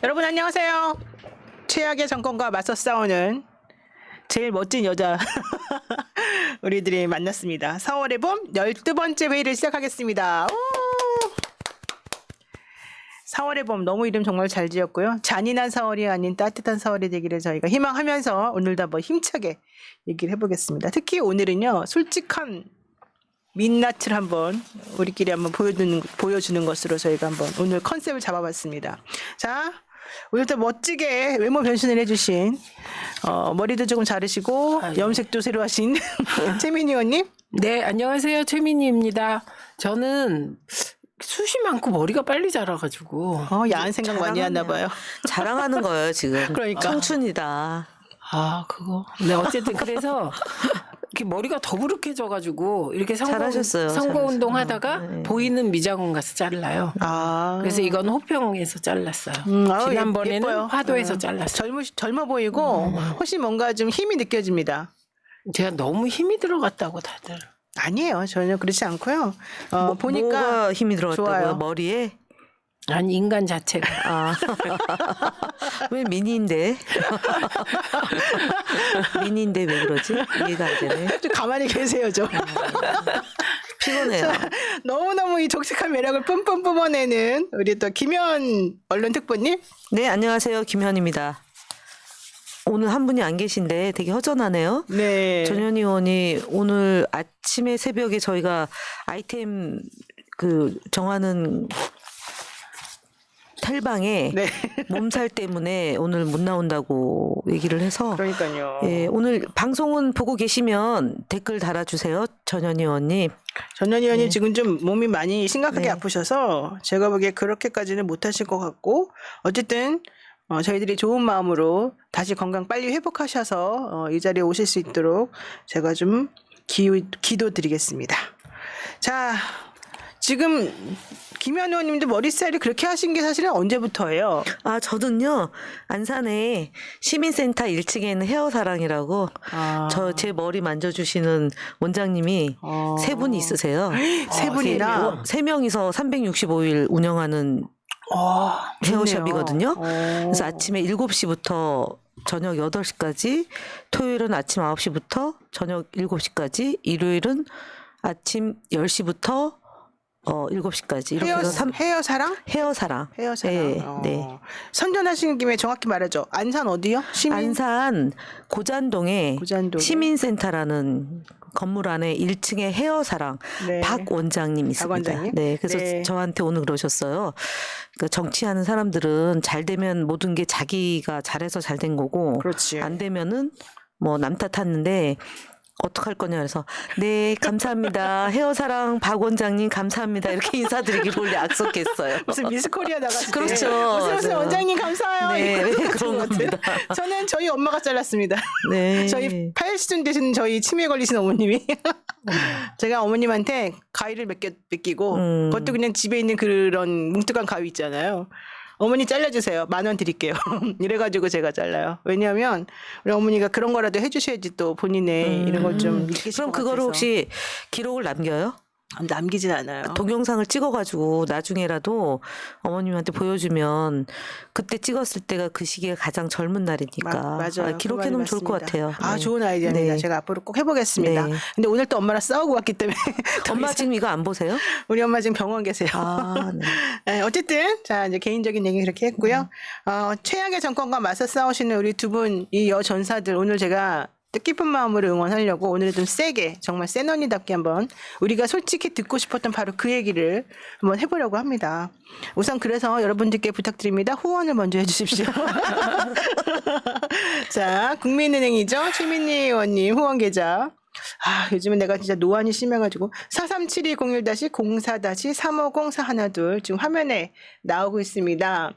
여러분 안녕하세요. 최악의 정권과 맞서 싸우는 제일 멋진 여자 우리들이 만났습니다. 4월의 봄 12번째 회의를 시작하겠습니다. 4월의 봄 너무 이름 정말 잘 지었고요. 잔인한 4월이 아닌 따뜻한 4월이 되기를 저희가 희망하면서 오늘도 한번 힘차게 얘기를 해보겠습니다. 특히 오늘은요. 솔직한 민낯을 한번 우리끼리 한번 보여주는 것으로 저희가 한번 오늘 컨셉을 잡아봤습니다. 자, 오늘도 멋지게 외모 변신을 해주신 머리도 조금 자르시고 염색도 새로 하신 최민희 의원님. 네, 안녕하세요. 최민희입니다. 저는 숱이 많고 머리가 빨리 자라가지고 야한 생각 많이 했나 봐요. 자랑하는 거예요 지금. 그러니까. 청춘이다. 그거. 네, 어쨌든 그래서 이렇게 머리가 더부룩해져가지고 이렇게 잘하셨어요. 선거운동 하다가 네. 보이는 미장원 가서 잘라요. 그래서 이건 호평에서 잘랐어요. 지난번에는 예뻐요. 화도에서 잘랐어요. 젊어 보이고 훨씬 뭔가 좀 힘이 느껴집니다. 제가 너무 힘이 들어갔다고 다들. 아니에요. 전혀 그렇지 않고요. 보니까 뭐가 힘이 들어갔다고요? 좋아요. 머리에? 아니 인간 자체가. 왜 미니인데? 미니인데 왜 그러지? 이해가 안 되네. 좀 가만히 계세요, 좀. 피곤해요. 너무너무 이 독특한 매력을 뿜뿜 뿜어내는 우리 또 김현 언론특보님. 네, 안녕하세요. 김현입니다. 오늘 한 분이 안 계신데 되게 허전하네요. 네. 전현희 의원이 오늘 아침에 새벽에 저희가 아이템 정하는 탈방에 네. 몸살 때문에 오늘 못 나온다고 얘기를 해서 그러니까요. 예, 오늘 방송은 보고 계시면 댓글 달아주세요. 전현희 의원님. 전현 의원님 지금 좀 몸이 많이 심각하게 네. 아프셔서 제가 보기에 그렇게까지는 못하실 것 같고 어쨌든 저희들이 좋은 마음으로 다시 건강 빨리 회복하셔서 이 자리에 오실 수 있도록 제가 좀 기도드리겠습니다. 자, 지금 김현 의원님도 머리 스타일이 그렇게 하신 게 사실은 언제부터예요? 저는요 안산에 시민센터 1층에 있는 헤어사랑이라고 제 머리 만져주시는 원장님이 세 분이 있으세요. 세 분이나? 세 명이서 365일 운영하는 헤어샵이거든요. 그래서 아침에 7시부터 저녁 8시까지, 토요일은 아침 9시부터 저녁 7시까지, 일요일은 아침 10시부터 7시까지 이렇게 해서 헤어사랑? 헤어사랑. 헤어사랑. 네, 네. 선전하시는 김에 정확히 말하죠. 안산 어디요? 안산 고잔동에 고잔동에. 시민센터라는 건물 안에 1층에 헤어사랑 네. 박 원장님 있습니다. 원장님? 네, 그래서 네. 저한테 오늘 그러셨어요. 그러니까 정치하는 사람들은 잘 되면 모든 게 자기가 잘해서 잘 된 거고, 그렇지. 안 되면은 뭐 남 탓하는데. 어떡할 거냐 그래서 네 감사합니다 헤어사랑 박 원장님 감사합니다 이렇게 인사드리기로 원래 약속했어요. 무슨 미스코리아 나갔을 때 그렇죠. 무슨 맞아요. 원장님 감사해요. 네, 이거 그런 같은 것 같아요. 겁니다. 저는 저희 엄마가 잘랐습니다. 네. 저희 80쯤 되신 저희 치매에 걸리신 어머님이 제가 어머님한테 가위를 몇 개 뺏기고 그것도 그냥 집에 있는 그런 뭉툭한 가위 있잖아요. 어머니 잘라주세요. 10,000원 드릴게요. 이래가지고 제가 잘라요. 왜냐하면 우리 어머니가 그런 거라도 해주셔야지 또 본인의 이런 걸 좀 느끼실 그럼 것 그거를 같아서. 혹시 기록을 남겨요? 남기진 않아요. 동영상을 찍어가지고 나중에라도 어머님한테 보여주면 그때 찍었을 때가 그 시기가 가장 젊은 날이니까 맞아요. 기록해놓으면 좋을 것 같아요. 네. 좋은 아이디어입니다. 네. 제가 앞으로 꼭 해보겠습니다. 네. 근데 오늘 또 엄마랑 싸우고 왔기 때문에 더 엄마 이상- 지금 이거 안 보세요? 우리 엄마 지금 병원 계세요. 네. 네, 어쨌든 자 이제 개인적인 얘기 그렇게 했고요. 최악의 정권과 맞서 싸우시는 우리 두 분 이 여전사들 오늘 제가 뜻깊은 마음으로 응원하려고 오늘은 좀 세게 정말 센 언니답게 한번 우리가 솔직히 듣고 싶었던 바로 그 얘기를 한번 해보려고 합니다. 우선 그래서 여러분들께 부탁드립니다. 후원을 먼저 해주십시오. 자, 국민은행이죠. 최민희 의원님 후원 계좌. 요즘은 내가 진짜 노안이 심해가지고 437201-04-350412 지금 화면에 나오고 있습니다.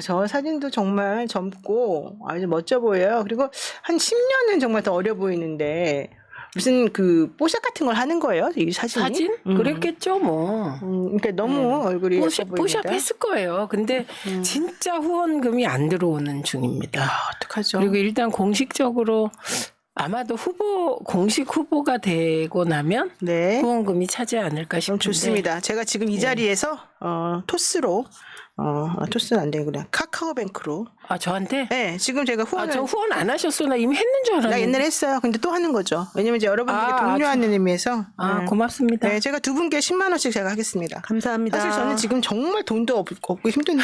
저 사진도 정말 젊고 아주 멋져 보여요. 그리고 한 10년은 정말 더 어려 보이는데 무슨 그 뽀샵 같은 걸 하는 거예요? 이 사진이? 사진? 그랬겠죠 뭐. 그러니까 너무 얼굴이 예뻐 보입니다. 뽀샵 했을 거예요. 근데 진짜 후원금이 안 들어오는 중입니다. 어떡하죠? 그리고 일단 공식적으로 아마도 공식 후보가 되고 나면 네. 후원금이 차지 않을까 그럼 싶은데. 좋습니다. 제가 지금 이 자리에서 토스로 토스는 안 되구나. 카카오뱅크로. 아, 저한테? 네, 지금 제가 후원을 저 후원 안 하셨어. 나 이미 했는 줄 알았는데. 나 옛날에 했어요. 근데 또 하는 거죠. 왜냐면 이제 여러분들께 독려하는 의미에서. 고맙습니다. 네, 제가 두 분께 10만 원씩 제가 하겠습니다. 감사합니다. 사실 저는 지금 정말 돈도 없고 힘든데.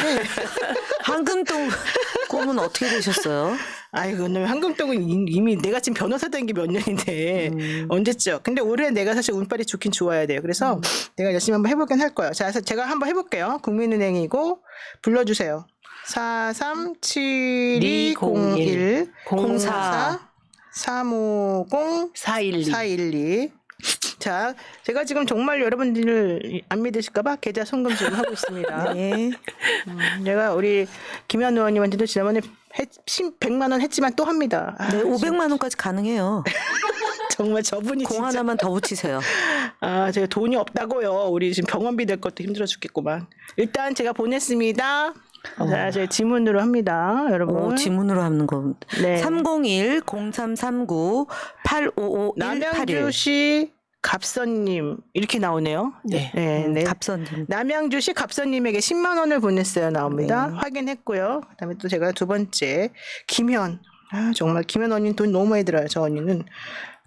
황금동 꿈은 어떻게 되셨어요? 아이고, 황금떡은 이미 내가 지금 변호사 된 게 몇 년인데 언제죠? 근데 올해 내가 사실 운빨이 좋긴 좋아야 돼요. 그래서 내가 열심히 한번 해보긴 할 거예요. 자, 그래서 제가 한번 해볼게요. 국민은행이고 불러주세요. 437201 04 350 412. 자, 제가 지금 정말 여러분들을 안 믿으실까봐 계좌 송금 지금 하고 있습니다. 네. 제가 우리 김현 의원님한테도 지난번에 100만 원 했지만 또 합니다. 네, 500만 원까지 가능해요. 정말 저분이 공 진짜. 하나만 더 붙이세요. 제가 돈이 없다고요. 우리 지금 병원비 될 것도 힘들어 죽겠구만. 일단 제가 보냈습니다. 자, 제가 지문으로 합니다, 여러분. 지문으로 하는 거. 네. 301 0339 8551 남양주시 갑선님 이렇게 나오네요. 네. 네. 갑선님. 남양주시 갑선님에게 10만 원을 보냈어요. 나옵니다. 확인했고요. 그다음에 또 제가 두 번째 김현. 정말 김현 언니 돈 너무 많이 들어요. 저 언니는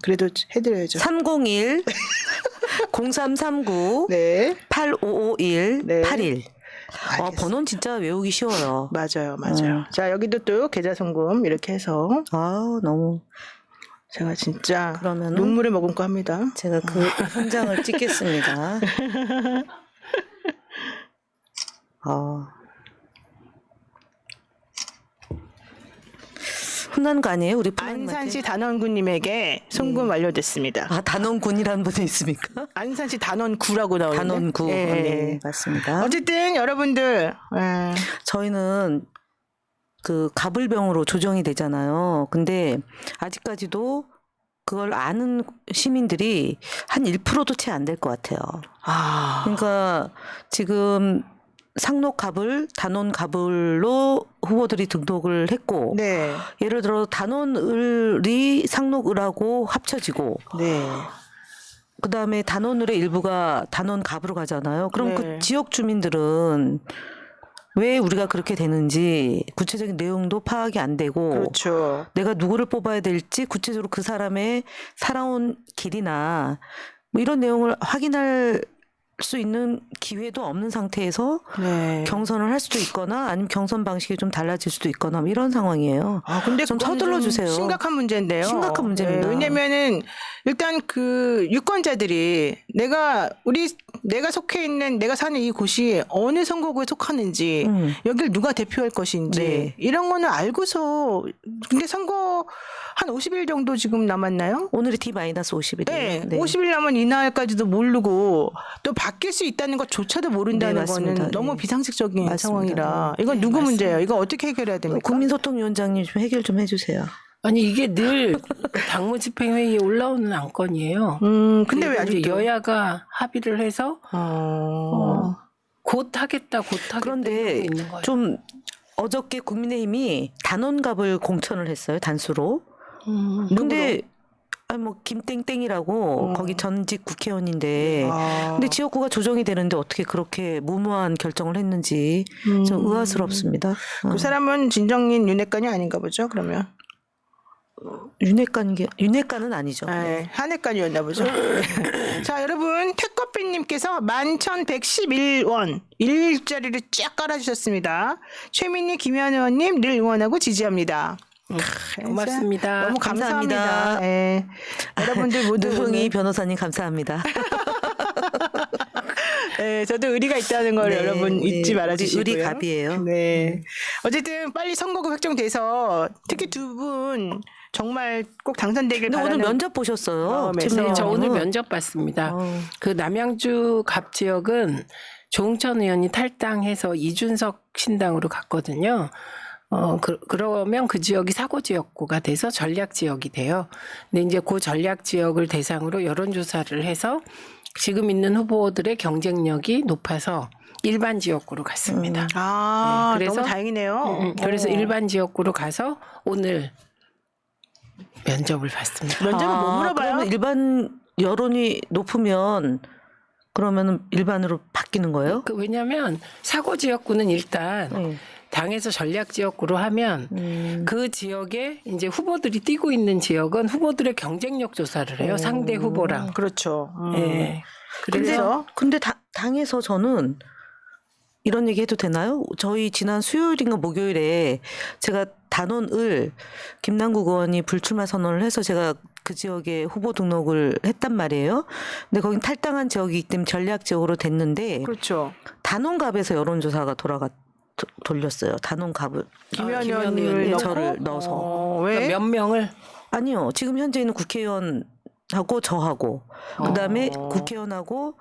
그래도 해드려야죠. 301 0339 네. 8551 네. 81. 알겠습니다. 번호는 진짜 외우기 쉬워요. 맞아요. 자, 여기도 또 계좌 송금 이렇게 해서 너무 제가 진짜 그러면은 눈물을 머금고 합니다. 제가 그 현장을 찍겠습니다. 혼난 거 아니에요? 우리 안산시 단원구님에게 송금 완료됐습니다. 단원군이라는 분이 있습니까? 안산시 단원구라고 나오는데. 단원구. 예. 네, 맞습니다. 어쨌든 여러분들 저희는 그 가불병으로 조정이 되잖아요. 근데 아직까지도 그걸 아는 시민들이 한 1%도 채 안 될 것 같아요. 그러니까 지금 상록 가불, 단원 가불로 후보들이 등록을 했고, 네. 예를 들어 단원을이 상록을하고 합쳐지고, 네. 그 다음에 단원을의 일부가 단원 갑으로 가잖아요. 그럼 네. 그 지역 주민들은 왜 우리가 그렇게 되는지 구체적인 내용도 파악이 안 되고, 그렇죠. 내가 누구를 뽑아야 될지 구체적으로 그 사람의 살아온 길이나 뭐 이런 내용을 확인할 수 있는 기회도 없는 상태에서 네. 경선을 할 수도 있거나 아니면 경선 방식이 좀 달라질 수도 있거나 뭐 이런 상황이에요. 근데 좀 그거는 서둘러 좀 주세요. 심각한 문제인데요. 심각한 문제입니다. 왜냐면은 일단 그 유권자들이 내가 속해 있는 내가 사는 이 곳이 어느 선거구에 속하는지 여길 누가 대표할 것인지 네. 이런 거는 알고서 근데 선거 한 50일 정도 지금 남았나요? 오늘이 D-50일이에요. 네, 50일 남은 이날까지도 모르고 또 바뀔 수 있다는 것조차도 모른다는 네, 맞습니다. 거는 너무 네. 비상식적인 맞습니다. 상황이라 이건 네, 누구 맞습니다. 문제예요? 이거 어떻게 해결해야 됩니까? 국민소통위원장님 좀 해결 좀 해주세요. 아니 이게 늘 당무집행회의에 올라오는 안건이에요. 근데 왜 그리고 이제 아직도 여야가 합의를 해서 곧 하겠다 그런데 이러고 있는 거예요. 좀 어저께 국민의힘이 단원갑을 공천을 했어요. 단수로. 근데 뭐 김땡땡이라고 거기 전직 국회의원인데 근데 지역구가 조정이 되는데 어떻게 그렇게 무모한 결정을 했는지 좀 의아스럽습니다. 그 사람은 진정인 윤핵관이 아닌가 보죠. 그러면 윤핵관은 아니죠. 네, 한핵관이었나 보죠. 네. 자, 여러분 태커피님께서 11,111원 일자리를 쫙 깔아주셨습니다. 최민희 김현 의원님 늘 응원하고 지지합니다. 고맙습니다. 너무 감사합니다. 감사합니다. 네. 여러분들 모두 누흥이 변호사님 감사합니다. 네, 저도 의리가 있다는 걸 네, 여러분 네, 잊지 말아주시고요. 의리 갑이에요. 네. 어쨌든 빨리 선거구 획정돼서 특히 두 분 정말 꼭 당선되길 근데 바라는 오늘 면접 보셨어요? 네, 네, 저 오늘 의원님은? 면접 봤습니다. 그 남양주 갑 지역은 조응천 의원이 탈당해서 이준석 신당으로 갔거든요. 그러면 그 지역이 사고 지역구가 돼서 전략 지역이 돼요. 근데 이제 그 전략 지역을 대상으로 여론조사를 해서 지금 있는 후보들의 경쟁력이 높아서 일반 지역구로 갔습니다. 아, 네, 그래서 너무 다행이네요. 그래서 일반 지역구로 가서 오늘 면접을 봤습니다. 면접은 뭐 물어봐요? 그러면 일반 여론이 높으면 그러면 일반으로 바뀌는 거예요? 왜냐하면 사고 지역구는 일단 네. 당에서 전략 지역구로 하면 그 지역에 이제 후보들이 뛰고 있는 지역은 후보들의 경쟁력 조사를 해요. 상대 후보랑. 그렇죠. 예. 그래서 근데 당에서 저는 이런 얘기 해도 되나요? 저희 지난 수요일인가 목요일에 제가 단원을 김남국 의원이 불출마 선언을 해서 제가 그 지역에 후보 등록을 했단 말이에요. 근데 거긴 탈당한 지역이기 때문에 전략 지역으로 됐는데 그렇죠. 단원갑에서 여론조사가 돌렸어요. 단원갑을. 김현 김현 의원을 의원이 저를 넣어서. 왜? 그러니까 몇 명을 아니요. 지금 현재 있는 국회의원하고 저하고 그다음에 국회의원하고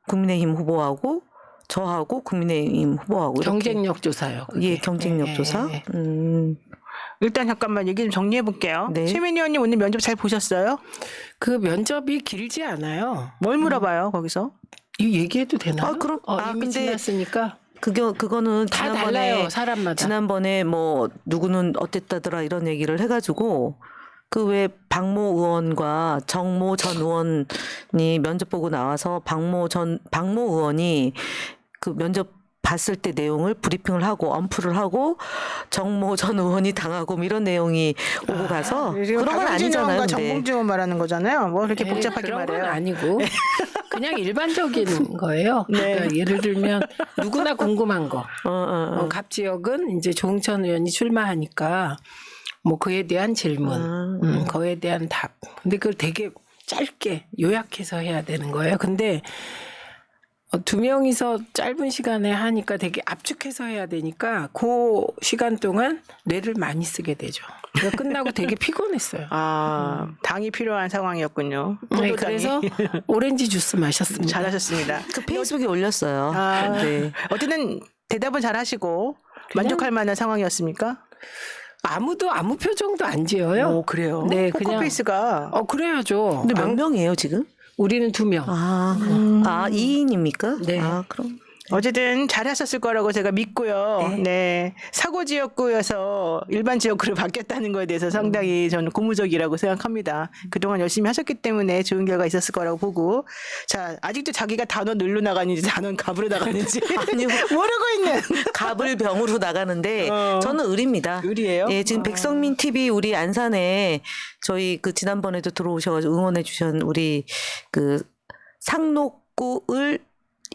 국민의힘 후보하고 저하고 국민의힘 후보하고 이렇게. 경쟁력 조사요. 그게. 예, 경쟁력 예, 조사. 예, 예. 일단 잠깐만 얘기 좀 정리해 볼게요. 네. 최민희 의원님 오늘 면접 잘 보셨어요? 그 면접이 길지 않아요. 뭘 물어봐요 거기서? 이 얘기해도 되나요? 아, 그럼- 이미 근데 지났으니까 그거는 다 달라요. 사람마다. 지난번에 뭐 누구는 어땠다더라 이런 얘기를 해가지고 그 왜 박모 의원과 정모 전 의원이 면접 보고 나와서 박모 의원이 그 면접 봤을 때 내용을 브리핑을 하고 언프를 하고 정모 전 의원이 당하고 뭐 이런 내용이 오고 가서 그런 건 아니잖아요. 근데 정봉주 의원 말하는 거잖아요. 뭐 그렇게 복잡하게 그런 건 말해요. 아니고 그냥 일반적인 거예요. 네. 그러니까 예를 들면 누구나 궁금한 거. 갑 지역은 이제 조응천 의원이 출마하니까 뭐 그에 대한 질문, 그에 대한 답. 근데 그걸 되게 짧게 요약해서 해야 되는 거예요. 근데 두 명이서 짧은 시간에 하니까 되게 압축해서 해야 되니까 그 시간 동안 뇌를 많이 쓰게 되죠. 그래서 끝나고 되게 피곤했어요. 당이 필요한 상황이었군요. 네, 포도당이. 그래서 오렌지 주스 마셨습니다. 잘하셨습니다. 그 페이스북에 올렸어요. 네. 어쨌든 대답은 잘하시고 만족할 만한 상황이었습니까? 아무도 아무 표정도 안 지어요. 오, 그래요. 네, 그냥 포커페이스가 그래야죠. 근데 몇 명이에요 지금? 우리는 2명. 2인입니까? 네. 그럼. 어쨌든 잘하셨을 거라고 제가 믿고요. 네. 사고 지역구에서 일반 지역구로 바뀌었다는 거에 대해서 상당히 저는 고무적이라고 생각합니다. 그동안 열심히 하셨기 때문에 좋은 결과 있었을 거라고 보고. 자, 아직도 자기가 단원 늘로 나가는지 단원 갑으로 나가는지 아니요. 모르고 있는. 갑을 병으로 나가는데 저는 을입니다. 을이에요? 예, 지금 백성민 TV 우리 안산에 저희 그 지난번에도 들어오셔가지고 응원해 주신 우리 그 상록구 을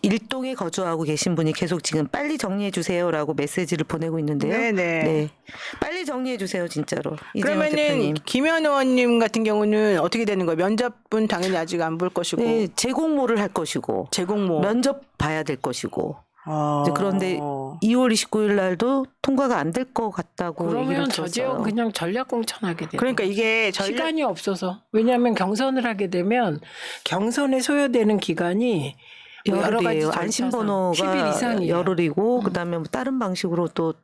일동에 거주하고 계신 분이 계속 지금 빨리 정리해 주세요라고 메시지를 보내고 있는데요. 네네. 네, 빨리 정리해 주세요 진짜로. 이재명 그러면은 대표님. 김현 의원님 같은 경우는 어떻게 되는 거예요? 면접은 당연히 아직 안 볼 것이고 네, 재공모를 할 것이고 재공모. 면접 봐야 될 것이고. 이제 그런데 2월 29일 날도 통과가 안 될 것 같다고 얘기를 그러면 들었어요. 저 지역은 그냥 전략 공천하게 돼요. 그러니까 이게 시간이 없어서. 왜냐하면 경선을 하게 되면 경선에 소요되는 기간이 뭐 여러 가지 열흘이에요. 절차상 안심번호가 10일 이상이에요. 열흘이고 그다음에 뭐 다른 방식으로 또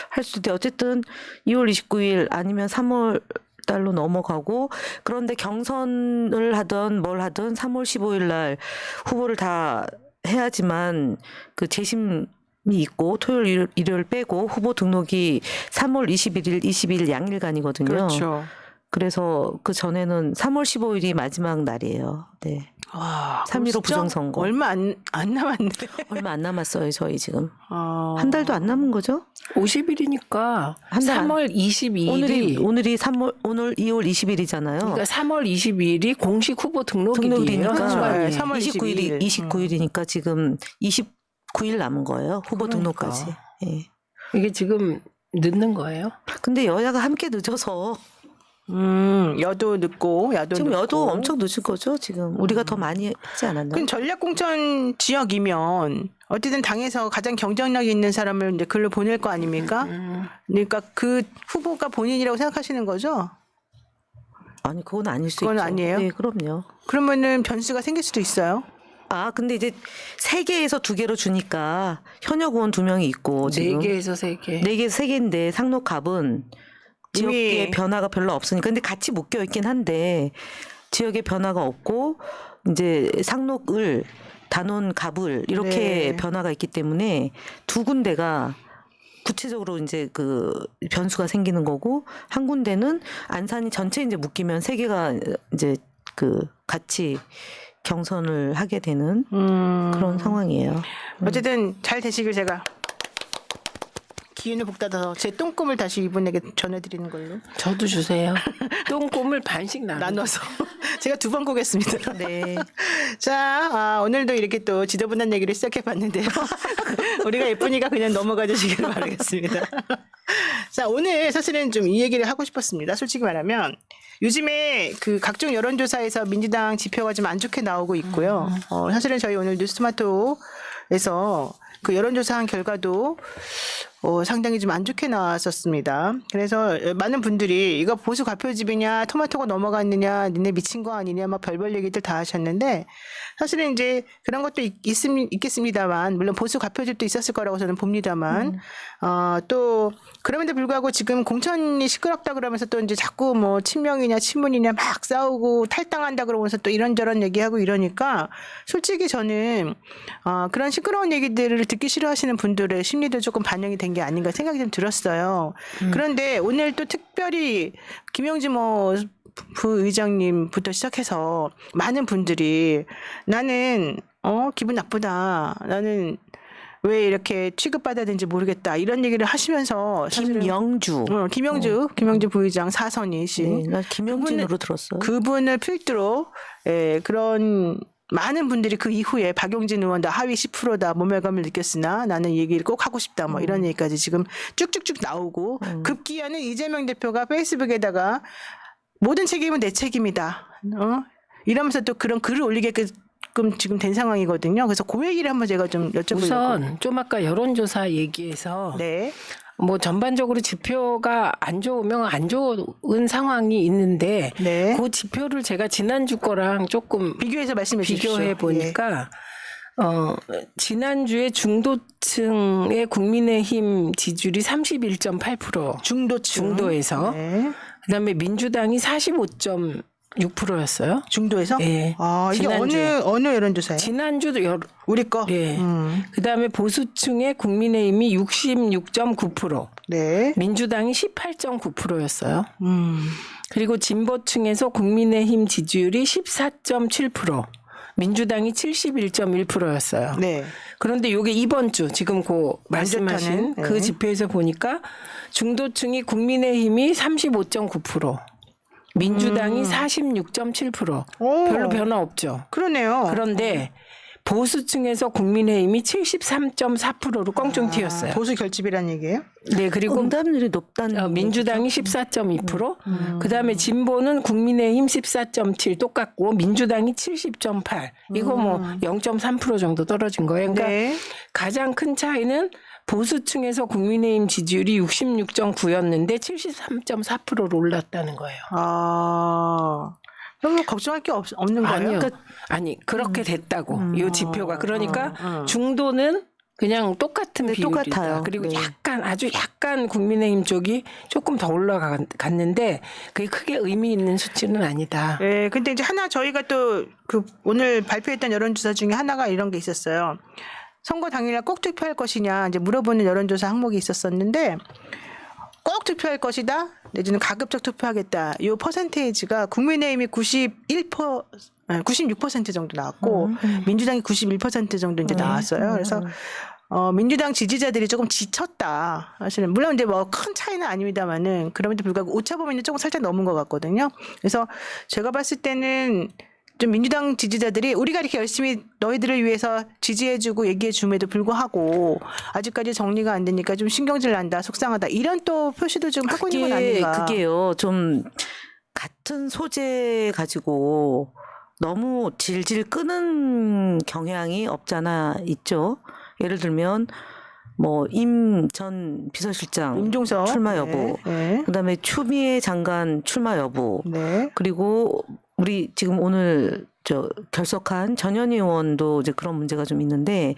할 수도 있는데 어쨌든 2월 29일 아니면 3월 달로 넘어가고 그런데 경선을 하든 뭘 하든 3월 15일 날 후보를 다 해야지만 그 재심이 있고 토요일 일요일 빼고 후보 등록이 3월 21일 20일 양일간이거든요. 그렇죠. 그래서 그 전에는 3월 15일이 마지막 날이에요. 네. 와, 3.15 진짜 부정선거. 얼마 안 남았네. 얼마 안 남았어요, 저희 지금. 어. 한 달도 안 남은 거죠? 50일이니까 한달 안- 3월 22일이 오늘 2월 20일이잖아요. 그러니까 3월 22일이 공식 후보 등록일이에요. 등록일이니까 네, 3월 29일이 29일이니까 지금 29일 남은 거예요. 후보 그러니까. 등록까지. 예. 이게 지금 늦는 거예요? 근데 여야가 함께 늦어서 여도 늦고 야도 지금 늦고. 여도 엄청 늦은 거죠. 지금 우리가 더 많이 하지 않았나요? 그럼 전략공천 지역이면 어쨌든 당에서 가장 경쟁력이 있는 사람을 이제 글로 보낼 거 아닙니까? 그러니까 그 후보가 본인이라고 생각하시는 거죠? 아니 그건 아닐 수 그건 있죠. 아니에요? 네, 그럼요. 그러면은 변수가 생길 수도 있어요. 근데 이제 3개에서 2개로 주니까 현역 의원 2명이 있고 지금 4개에서 3개. 4개에서 3개인데 상록갑은 지역의 이미- 변화가 별로 없으니까 근데 같이 묶여 있긴 한데 지역의 변화가 없고 이제 상록을 단원 갑을 이렇게 네. 변화가 있기 때문에 두 군데가 구체적으로 이제 그 변수가 생기는 거고 한 군데는 안산이 전체 이제 묶이면 세 개가 이제 그 같이 경선을 하게 되는 그런 상황이에요. 어쨌든 잘 되시길 제가 기운을 북돋아서 제 똥꿈을 다시 이분에게 전해드리는 걸로 저도 주세요. 똥꿈을 반씩 나눠서 제가 2번 꾸겠습니다. 네. 자, 오늘도 이렇게 또 지저분한 얘기를 시작해봤는데요. 우리가 예쁘니까 그냥 넘어가 주시길 바라겠습니다. 자, 오늘 사실은 좀 이 얘기를 하고 싶었습니다. 솔직히 말하면 요즘에 그 각종 여론조사에서 민주당 지표가 좀 안 좋게 나오고 있고요. 사실은 저희 오늘 뉴스토마토에서 그 여론조사한 결과도 상당히 좀 안 좋게 나왔었습니다. 그래서 많은 분들이 이거 보수 가표집이냐, 토마토가 넘어갔느냐, 니네 미친 거 아니냐, 막 별별 얘기들 다 하셨는데 사실은 이제 그런 것도 있겠습니다만, 물론 보수 가표집도 있었을 거라고 저는 봅니다만, 또 그럼에도 불구하고 지금 공천이 시끄럽다 그러면서 또 이제 자꾸 뭐 친명이냐 친문이냐 막 싸우고 탈당한다 그러면서 또 이런저런 얘기하고 이러니까 솔직히 저는 그런 시끄러운 얘기들을 듣기 싫어하시는 분들의 심리도 조금 반영이 된 게 아닌가 생각이 좀 들었어요. 그런데 오늘 또 특별히 김영진 부의장님부터 시작해서 많은 분들이 나는 기분 나쁘다. 나는 왜 이렇게 취급받아야 되는지 모르겠다. 이런 얘기를 하시면서 사실은 김영주 부의장 사선이신 네, 나 김영진으로 들었어요. 그분을 필두로 그런 많은 분들이 그 이후에 박용진 의원 나 하위 10%다 모멸감을 느꼈으나 나는 이 얘기를 꼭 하고 싶다 뭐 이런 얘기까지 지금 쭉쭉쭉 나오고 급기야는 이재명 대표가 페이스북에다가 모든 책임은 내 책임이다. 이러면서 또 그런 글을 올리게끔 지금 된 상황이거든요. 그래서 그 얘기를 한번 제가 좀 여쭤보려고. 우선 좀 아까 여론조사 얘기에서 네. 뭐 전반적으로 지표가 안 좋으면 안 좋은 상황이 있는데 네. 그 지표를 제가 지난주 거랑 조금 비교해서 말씀해 주십시오. 비교해 보니까 지난주에 중도층의 국민의힘 지지율이 31.8% 중도에서 네. 그다음에 민주당이 45.6%였어요. 중도에서? 예. 이게 지난주에. 어느 여론조사예요? 지난주도 우리 거? 예. 그다음에 보수층의 국민의힘이 66.9%, 네. 민주당이 18.9%였어요. 그리고 진보층에서 국민의힘 지지율이 14.7%, 민주당이 71.1%였어요. 네. 그런데 이게 이번 주 지금 말씀하신 좋다는, 그 네. 지표에서 보니까 중도층이 국민의힘이 35.9%, 민주당이 46.7%. 오. 별로 변화 없죠. 그러네요. 그런데 보수층에서 국민의힘이 73.4%로 껑충 튀었어요. 보수 결집이란 얘기예요? 네, 그리고 응답률이 높다는 민주당이 14.2%, 그다음에 진보는 국민의힘 14.7 똑같고 민주당이 70.8. 이거 뭐 0.3% 정도 떨어진 거예요. 그러니까 네. 가장 큰 차이는 보수층에서 국민의힘 지지율이 66.9였는데 73.4%로 올랐다는 거예요. 그럼 걱정할 게 없는 거예요? 아니요. 아니 그렇게 됐다고 이 지표가. 그러니까 중도는 그냥 똑같은 네, 비율이다. 똑같아요. 그리고 네. 아주 약간 국민의힘 쪽이 조금 더 올라갔는데 그게 크게 의미 있는 수치는 아니다. 네, 근데 이제 하나 저희가 또 그 오늘 발표했던 여론조사 중에 하나가 이런 게 있었어요. 선거 당일날 꼭 투표할 것이냐 이제 물어보는 여론조사 항목이 있었었는데 꼭 투표할 것이다 내지는 가급적 투표하겠다 이 퍼센테이지가 국민의힘이 96% 정도 나왔고 민주당이 91% 정도 이제 나왔어요. 그래서 민주당 지지자들이 조금 지쳤다. 사실은 물론 이제 뭐 큰 차이는 아닙니다만은 그럼에도 불구하고 오차 범위는 조금 살짝 넘은 것 같거든요. 그래서 제가 봤을 때는 좀 민주당 지지자들이 우리가 이렇게 열심히 너희들을 위해서 지지해주고 얘기해줌에도 불구하고 아직까지 정리가 안 되니까 좀 신경질 난다, 속상하다 이런 또 표시도 좀 하고 있는 건 아닌가. 그게요. 좀 같은 소재 가지고 너무 질질 끄는 경향이 없잖아 있죠. 예를 들면 뭐 임 전 비서실장 임종석 출마 여부, 네. 그다음에 추미애 장관 출마 여부, 네. 그리고 우리 지금 오늘 결석한 전현희 의원도 이제 그런 문제가 좀 있는데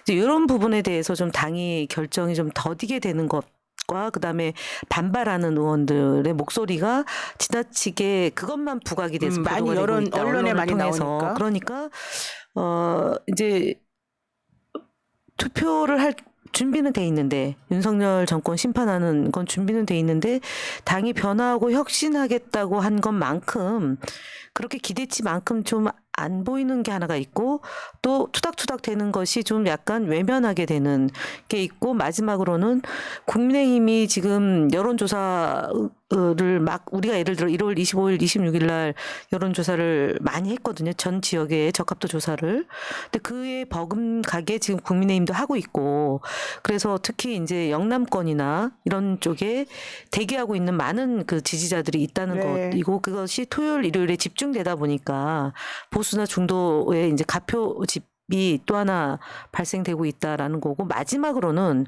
이제 이런 부분에 대해서 좀 당이 결정이 좀 더디게 되는 것과 그다음에 반발하는 의원들의 목소리가 지나치게 그것만 부각이 돼서 많이 보도가 되고 있다. 언론에 언론을 많이 통해서. 나오니까. 그러니까 이제 투표를 할 준비는 돼 있는데 윤석열 정권 심판하는 건 준비는 돼 있는데 당이 변화하고 혁신하겠다고 한 것만큼 그렇게 기대치만큼 좀 안 보이는 게 하나가 있고 또 투닥투닥 되는 것이 좀 약간 외면하게 되는 게 있고 마지막으로는 국민의힘이 지금 여론조사를 막 우리가 예를 들어 1월 25일, 26일 날 여론조사를 많이 했거든요. 전 지역의 적합도 조사를. 근데 그에 버금가게 지금 국민의힘도 하고 있고 그래서 특히 이제 영남권이나 이런 쪽에 대기하고 있는 많은 그 지지자들이 있다는 네. 것이고 그것이 토요일, 일요일에 집중되다 보니까 보수나 중도의 이제 가표집이 또 하나 발생되고 있다라는 거고 마지막으로는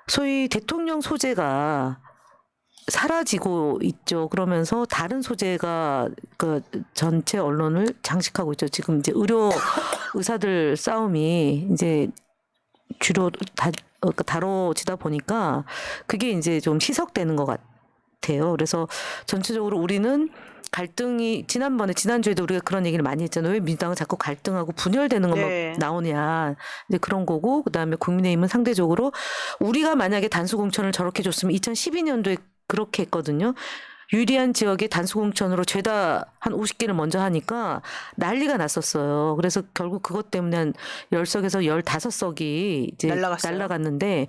소위 대통령 소재가 사라지고 있죠. 그러면서 다른 소재가 그 전체 언론을 장식하고 있죠. 지금 이제 의사들 싸움이 이제 주로 다뤄지다 보니까 그게 이제 좀 희석되는 것 같아요. 그래서 전체적으로 우리는 갈등이 지난주에도 우리가 그런 얘기를 많이 했잖아요. 왜 민주당은 자꾸 갈등하고 분열되는 것만 네. 나오냐. 이제 그런 거고 그다음에 국민의힘은 상대적으로 우리가 만약에 단수공천을 저렇게 줬으면 2012년도에 그렇게 했거든요. 유리한 지역에 단수공천으로 죄다 한 50개를 먼저 하니까 난리가 났었어요. 그래서 결국 그것 때문에 한 10석에서 15석이 이제 날라갔어요. 날라갔는데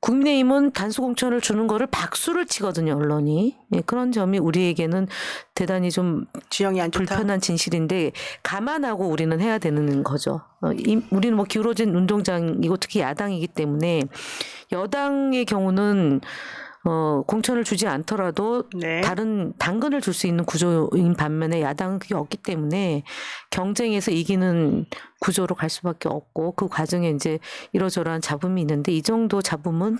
국민의힘은 단수공천을 주는 거를 박수를 치거든요, 언론이. 예, 그런 점이 우리에게는 대단히 좀 지형이 안 좋다. 불편한 진실인데 감안하고 우리는 해야 되는 거죠. 우리는 뭐 기울어진 운동장이고 특히 야당이기 때문에 여당의 경우는 공천을 주지 않더라도 네. 다른 당근을 줄 수 있는 구조인 반면에 야당은 그게 없기 때문에 경쟁에서 이기는 구조로 갈 수밖에 없고 그 과정에 이제 이러저러한 잡음이 있는데 이 정도 잡음은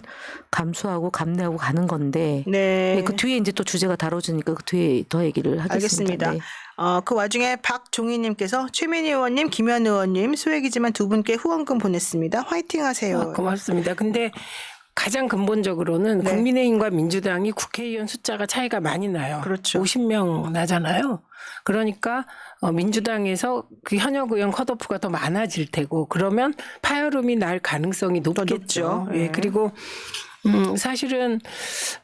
감수하고 감내하고 가는 건데 네. 그 뒤에 이제 또 주제가 다뤄지니까 그 뒤에 더 얘기를 하겠습니다. 알겠습니다. 네. 그 와중에 박종희님께서 최민희 의원님, 김현 의원님 소액이지만 두 분께 후원금 보냈습니다. 화이팅 하세요. 고맙습니다. 근데 가장 근본적으로는 네. 국민의힘과 민주당이 국회의원 숫자가 차이가 많이 나요. 그렇죠. 50명 나잖아요. 그러니까 민주당에서 그 현역 의원 컷오프가 더 많아질 테고 그러면 파열음이 날 가능성이 높겠죠. 높죠. 예, 네. 그리고 사실은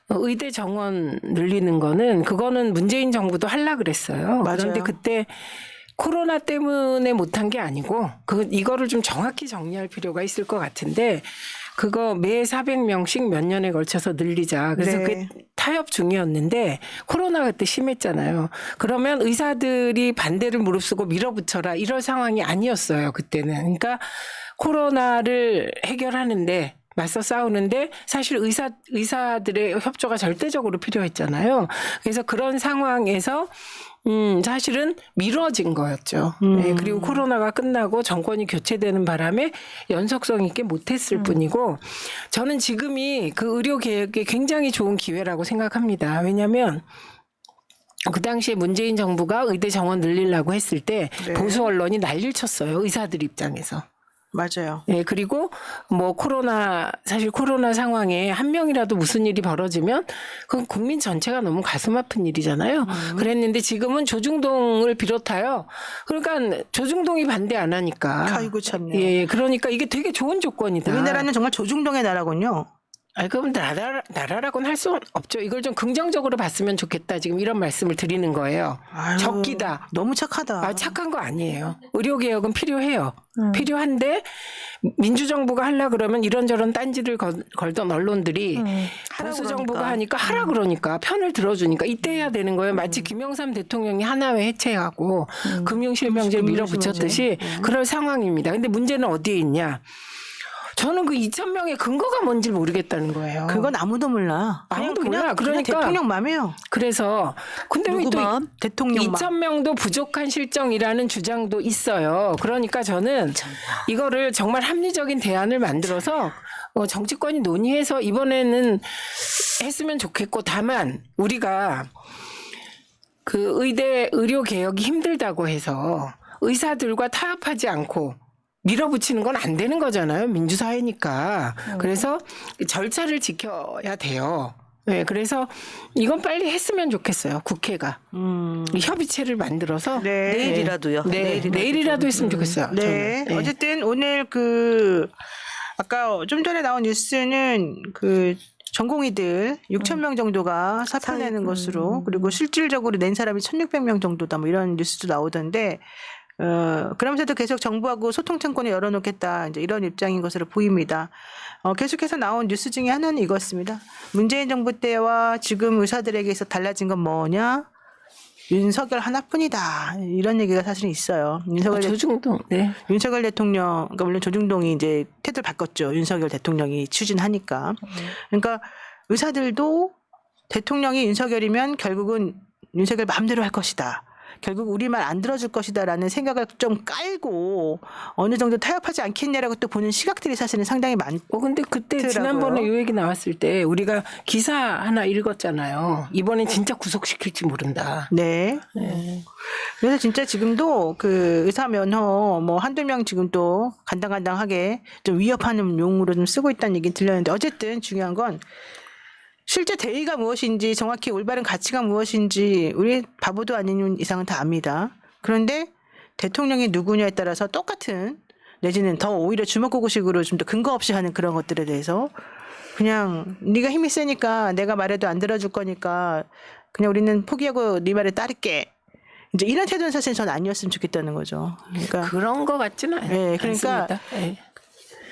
의대 정원 늘리는 거는 그거는 문재인 정부도 하려고 그랬어요. 맞아요. 그런데 그때 코로나 때문에 못한 게 아니고 이거를 좀 정확히 정리할 필요가 있을 것 같은데 그거 매 400명씩 몇 년에 걸쳐서 늘리자. 그래서 네. 그게 타협 중이었는데 코로나가 그때 심했잖아요. 그러면 의사들이 반대를 무릅쓰고 밀어붙여라 이럴 상황이 아니었어요. 그때는. 그러니까 코로나를 해결하는데 맞서 싸우는데 사실 의사들의 협조가 절대적으로 필요했잖아요. 그래서 그런 상황에서 사실은 미뤄진 거였죠. 네, 그리고 코로나가 끝나고 정권이 교체되는 바람에 연속성 있게 못했을 뿐이고 저는 지금이 그 의료개혁에 굉장히 좋은 기회라고 생각합니다. 왜냐하면 그 당시에 문재인 정부가 의대 정원 늘리려고 했을 때 네. 보수 언론이 난리를 쳤어요. 의사들 입장에서. 맞아요. 네, 그리고 뭐 사실 코로나 상황에 한 명이라도 무슨 일이 벌어지면 그건 국민 전체가 너무 가슴 아픈 일이잖아요. 그랬는데 지금은 조중동을 비롯하여 그러니까 조중동이 반대 안 하니까. 아이고 참네. 예, 그러니까 이게 되게 좋은 조건이다. 우리나라는 정말 조중동의 나라군요. 아니, 그럼 나라라고는 할 수 없죠. 이걸 좀 긍정적으로 봤으면 좋겠다. 지금 이런 말씀을 드리는 거예요. 아유, 적기다. 너무 착하다. 착한 거 아니에요. 의료개혁은 필요해요. 필요한데 민주정부가 하려 그러면 이런저런 딴지를 걸던 언론들이 보수정부가 하니까 하라 그러니까 편을 들어주니까 이때 해야 되는 거예요. 마치 김영삼 대통령이 하나회 해체하고 금융실명제를 밀어붙였듯이 그럴 상황입니다. 근데 문제는 어디에 있냐. 저는 그 2,000명의 근거가 뭔지 모르겠다는 거예요. 그건 아무도 몰라. 아무도 몰라. 그냥 그러니까 대통령 맘이에요. 그래서 근데 왜 누구 또 마음? 대통령 맘. 2,000명도 부족한 실정이라는 주장도 있어요. 그러니까 저는 이거를 정말 합리적인 대안을 만들어서 정치권이 논의해서 이번에는 했으면 좋겠고 다만 우리가 그 의료 개혁이 힘들다고 해서 의사들과 타협하지 않고 밀어붙이는 건 안 되는 거잖아요. 민주사회니까. 그래서 절차를 지켜야 돼요. 네, 그래서 이건 빨리 했으면 좋겠어요. 국회가. 협의체를 만들어서. 네. 내일이라도요. 네, 내일이라도 했으면 좋겠어요. 네. 저는. 네. 어쨌든 오늘 아까 좀 전에 나온 뉴스는 그 전공의들 6,000명 정도가 사표 내는 것으로 그리고 실질적으로 낸 사람이 1,600명 정도다 뭐 이런 뉴스도 나오던데 그러면서도 계속 정부하고 소통 창구를 열어놓겠다 이제 이런 입장인 것으로 보입니다. 계속해서 나온 뉴스 중에 하나는 이것입니다. 문재인 정부 때와 지금 의사들에게서 달라진 건 뭐냐? 윤석열 하나뿐이다. 이런 얘기가 사실은 있어요. 조중동. 네. 윤석열 대통령, 그러니까 물론 조중동이 이제 태도를 바꿨죠. 윤석열 대통령이 추진하니까. 그러니까 의사들도 대통령이 윤석열이면 결국은 윤석열 마음대로 할 것이다. 결국 우리 말 안 들어줄 것이다라는 생각을 좀 깔고 어느 정도 타협하지 않겠냐라고 또 보는 시각들이 사실은 상당히 많고. 근데 그때 지난번에 이 얘기 나왔을 때 우리가 기사 하나 읽었잖아요. 이번엔 진짜 구속시킬지 모른다. 네. 그래서 진짜 지금도 그 의사 면허 뭐 한두 명 지금 또 간당간당하게 좀 위협하는 용으로 좀 쓰고 있다는 얘기 들렸는데 어쨌든 중요한 건 실제 대의가 무엇인지 정확히 올바른 가치가 무엇인지 우리 바보도 아닌 이상은 다 압니다. 그런데 대통령이 누구냐에 따라서 똑같은 내지는 더 오히려 주먹구구식으로 좀 더 근거 없이 하는 그런 것들에 대해서 그냥 네가 힘이 세니까 내가 말해도 안 들어줄 거니까 그냥 우리는 포기하고 네 말에 따를게. 이제 이런 태도는 사실 전 아니었으면 좋겠다는 거죠. 그러니까 그런 거 같지는 않아요. 네, 그러니까 네.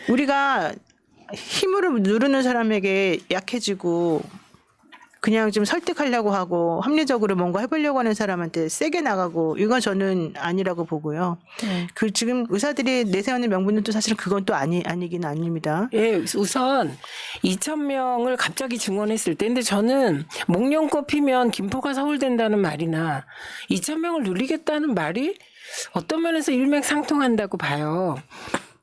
우리가 힘으로 누르는 사람에게 약해지고 그냥 좀 설득하려고 하고 합리적으로 뭔가 해보려고 하는 사람한테 세게 나가고 이건 저는 아니라고 보고요. 그 지금 의사들이 내세우는 명분은 또 사실은 그건 또 아니긴 아닙니다. 예, 우선 2,000명을 갑자기 증원했을 때, 근데 저는 목련꽃 피면 김포가 서울된다는 말이나 2,000명을 누리겠다는 말이 어떤 면에서 일맥상통한다고 봐요.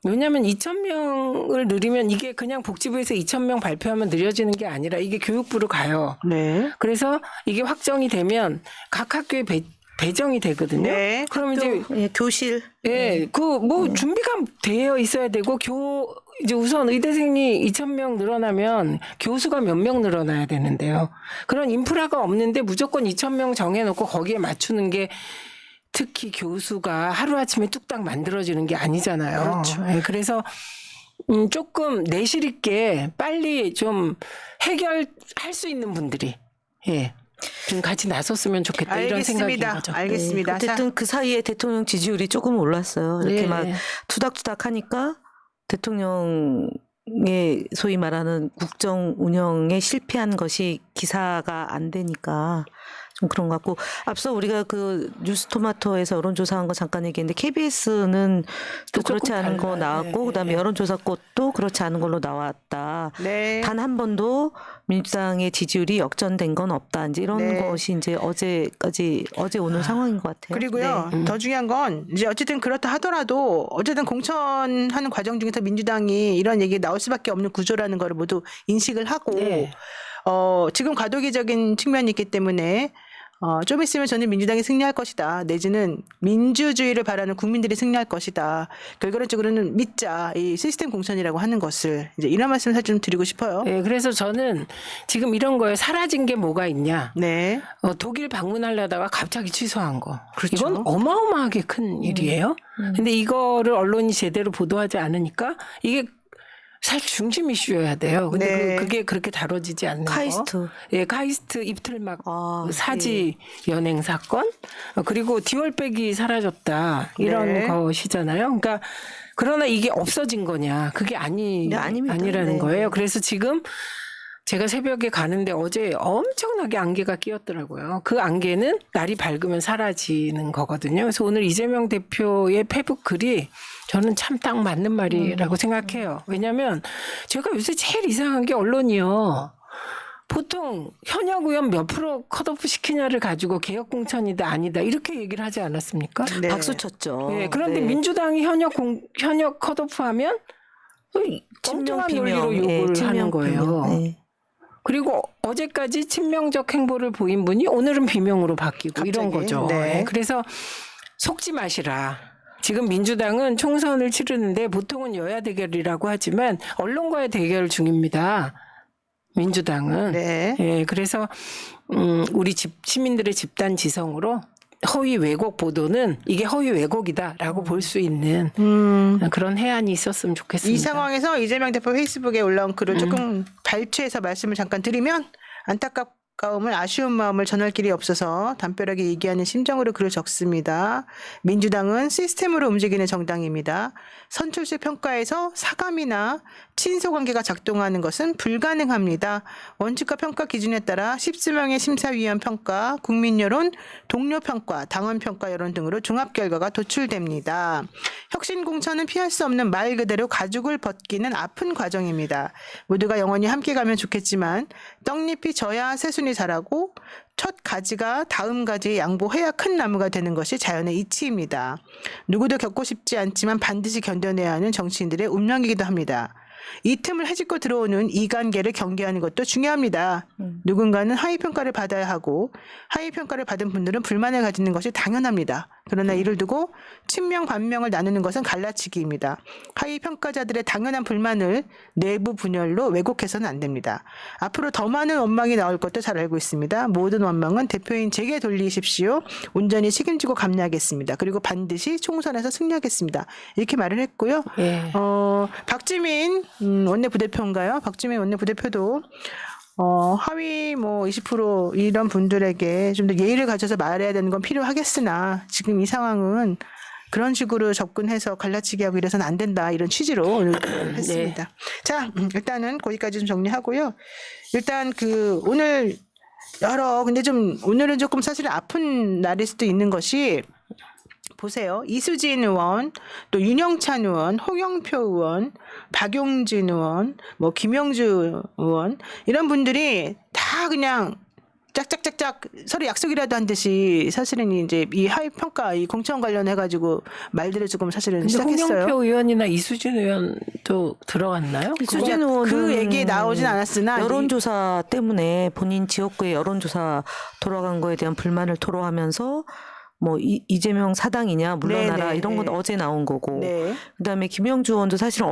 왜냐하면 2,000명을 누리면 이게 그냥 복지부에서 2,000명 발표하면 느려지는 게 아니라 이게 교육부로 가요. 네. 그래서 이게 확정이 되면 각 학교에 배정이 되거든요. 네. 그럼 이제 교실. 예, 그 뭐 준비가 되어 있어야 되고 이제 우선 의대생이 2,000명 늘어나면 교수가 몇 명 늘어나야 되는데요. 그런 인프라가 없는데 무조건 2,000명 정해놓고 거기에 맞추는 게 특히 교수가 하루아침에 뚝딱 만들어지는 게 아니잖아요. 그렇죠. 예, 그래서 조금 내실 있게 빨리 좀 해결할 수 있는 분들이 예, 좀 같이 나섰으면 좋겠다 이런 생각인 거죠. 알겠습니다. 어쨌든 그 사이에 대통령 지지율이 조금 올랐어요. 이렇게 네. 막 투닥투닥 하니까 대통령의 소위 말하는 국정 운영에 실패한 것이 기사가 안 되니까 좀 그런 것 같고 앞서 우리가 그 뉴스토마토에서 여론조사한 거 잠깐 얘기했는데 KBS는 또 그렇지 않은 거 나왔고 네, 그다음에 네. 여론조사 것도 그렇지 않은 걸로 나왔다. 네. 단 한 번도 민주당의 지지율이 역전된 건 없다. 이제 이런 네. 것이 이제 어제 오는 상황인 것 같아요. 그리고요, 네. 더 중요한 건 이제 어쨌든 그렇다 하더라도 어쨌든 공천하는 과정 중에서 민주당이 이런 얘기 나올 수밖에 없는 구조라는 걸 모두 인식을 하고 네. 지금 과도기적인 측면이 있기 때문에 좀 있으면 저는 민주당이 승리할 것이다. 내지는 민주주의를 바라는 국민들이 승리할 것이다. 결과론적으로는 믿자. 이 시스템 공천이라고 하는 것을 이제 이런 말씀을 사실 좀 드리고 싶어요. 네, 그래서 저는 지금 이런 거에 사라진 게 뭐가 있냐. 네. 독일 방문하려다가 갑자기 취소한 거. 그렇죠. 이건 어마어마하게 큰 일이에요. 근데 이거를 언론이 제대로 보도하지 않으니까 이게 사실 중심 이슈여야 돼요. 근데 네. 그게 그렇게 다뤄지지 않는 카이스트. 거. 예, 카이스트 입틀막 아, 사지 연행 사건. 그리고 디월백이 사라졌다. 이런 네. 것이잖아요. 그러니까 그러나 이게 없어진 거냐. 그게 네, 아닙니다. 아니라는 네. 거예요. 그래서 지금 제가 새벽에 가는데 어제 엄청나게 안개가 끼었더라고요. 그 안개는 날이 밝으면 사라지는 거거든요. 그래서 오늘 이재명 대표의 페북 글이 저는 참 딱 맞는 말이라고 생각해요. 왜냐하면 제가 요새 제일 이상한 게 언론이요. 보통 현역 의원 몇 프로 컷오프 시키냐를 가지고 개혁 공천이다 아니다 이렇게 얘기를 하지 않았습니까? 네. 박수 쳤죠. 네, 그런데 네. 민주당이 현역 컷오프하면 엉뚱한 논리로 예, 욕을 친명 하는 거예요. 비명. 네. 그리고 어제까지 친명적 행보를 보인 분이 오늘은 비명으로 바뀌고 이런 갑자기? 거죠. 네. 그래서 속지 마시라. 지금 민주당은 총선을 치르는데 보통은 여야 대결이라고 하지만 언론과의 대결 중입니다. 민주당은. 네. 예, 그래서 우리 시민들의 집단 지성으로 허위 왜곡 보도는 이게 허위 왜곡이다라고 볼 수 있는 그런 해안이 있었으면 좋겠습니다. 이 상황에서 이재명 대표 페이스북에 올라온 글을 조금 발췌해서 말씀을 잠깐 드리면 안타까움을 아쉬운 마음을 전할 길이 없어서 담벼락에 얘기하는 심정으로 글을 적습니다. 민주당은 시스템으로 움직이는 정당입니다. 선출직 평가에서 사감이나 친소관계가 작동하는 것은 불가능합니다. 원칙과 평가 기준에 따라 10수명의 심사위원 평가, 국민여론, 동료평가, 당원평가 여론 등으로 종합결과가 도출됩니다. 혁신공천은 피할 수 없는 말 그대로 가죽을 벗기는 아픈 과정입니다. 모두가 영원히 함께 가면 좋겠지만 떡잎이 져야 새순이 자라고 첫 가지가 다음 가지에 양보해야 큰 나무가 되는 것이 자연의 이치입니다. 누구도 겪고 싶지 않지만 반드시 견뎌내야 하는 정치인들의 운명이기도 합니다. 이 틈을 헤집고 들어오는 이관계를 경계하는 것도 중요합니다. 누군가는 하위평가를 받아야 하고 하위평가를 받은 분들은 불만을 가지는 것이 당연합니다. 그러나 이를 두고 친명 반명을 나누는 것은 갈라치기입니다. 하위평가자들의 당연한 불만을 내부 분열로 왜곡해서는 안 됩니다. 앞으로 더 많은 원망이 나올 것도 잘 알고 있습니다. 모든 원망은 대표인 제게 돌리십시오. 온전히 책임지고 감내하겠습니다. 그리고 반드시 총선에서 승리하겠습니다. 이렇게 말을 했고요. 예. 박지민 원내부대표인가요? 박지민 원내부대표도 하위 20% 이런 분들에게 좀 더 예의를 가져서 말해야 되는 건 필요하겠으나 지금 이 상황은 그런 식으로 접근해서 갈라치기하고 이래서는 안 된다 이런 취지로 오늘 했습니다. 자, 일단은 거기까지 좀 정리하고요. 일단 오늘 근데 좀 오늘은 조금 사실 아픈 날일 수도 있는 것이 보세요. 이수진 의원, 또 윤영찬 의원, 홍영표 의원, 박용진 의원, 김영주 의원 이런 분들이 다 그냥 짝짝짝짝 서로 약속이라도 한 듯이 사실은 이제 이 하위평가 이 공천 관련해 가지고 말들을 조금 사실은 시작했어요. 홍영표 의원이나 이수진 의원도 들어갔나요? 이수진 의원은 그 얘기 나오진 않았으나 여론조사 때문에 본인 지역구의 여론조사 돌아간 거에 대한 불만을 토로하면서 이재명 사당이냐 물러나라 네네, 이런 건 네. 어제 나온 거고 네. 그다음에 김영주 의원도 사실은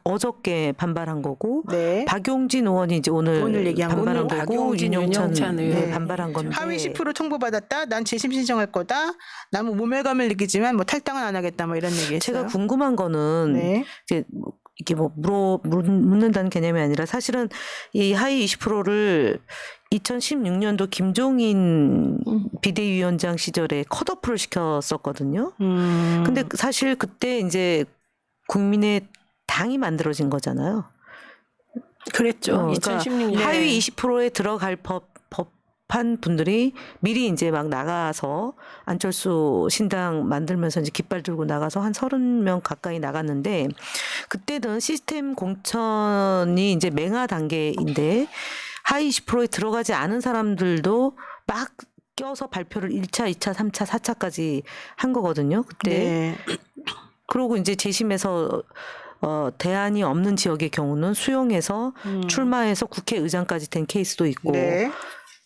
어저께 반발한 거고 네. 박용진 의원이 이제 오늘 얘기한 반발한 오늘 거고 박용진, 윤영찬 의원. 네, 반발한 건데 하위 10% 통보받았다. 난 재심 신청할 거다. 나는 모멸감을 느끼지만 탈당은 안 하겠다. 이런 얘기했어요. 제가 궁금한 거는 네. 이제 이게 묻는다는 개념이 아니라 사실은 이 하위 20%를 2016년도 김종인 비대위원장 시절에 컷오프를 시켰었거든요. 근데 사실 그때 이제 국민의 당이 만들어진 거잖아요. 그랬죠. 그러니까 2016년. 하위 20%에 들어갈 법한 분들이 미리 이제 막 나가서 안철수 신당 만들면서 이제 깃발 들고 나가서 한 30명 가까이 나갔는데 그때는 시스템 공천이 이제 맹화 단계인데 하위 20%에 들어가지 않은 사람들도 막 껴서 발표를 1차, 2차, 3차, 4차까지 한 거거든요. 그때. 네. 그러고 이제 재심에서 대안이 없는 지역의 경우는 수용해서 출마해서 국회의장까지 된 케이스도 있고 네.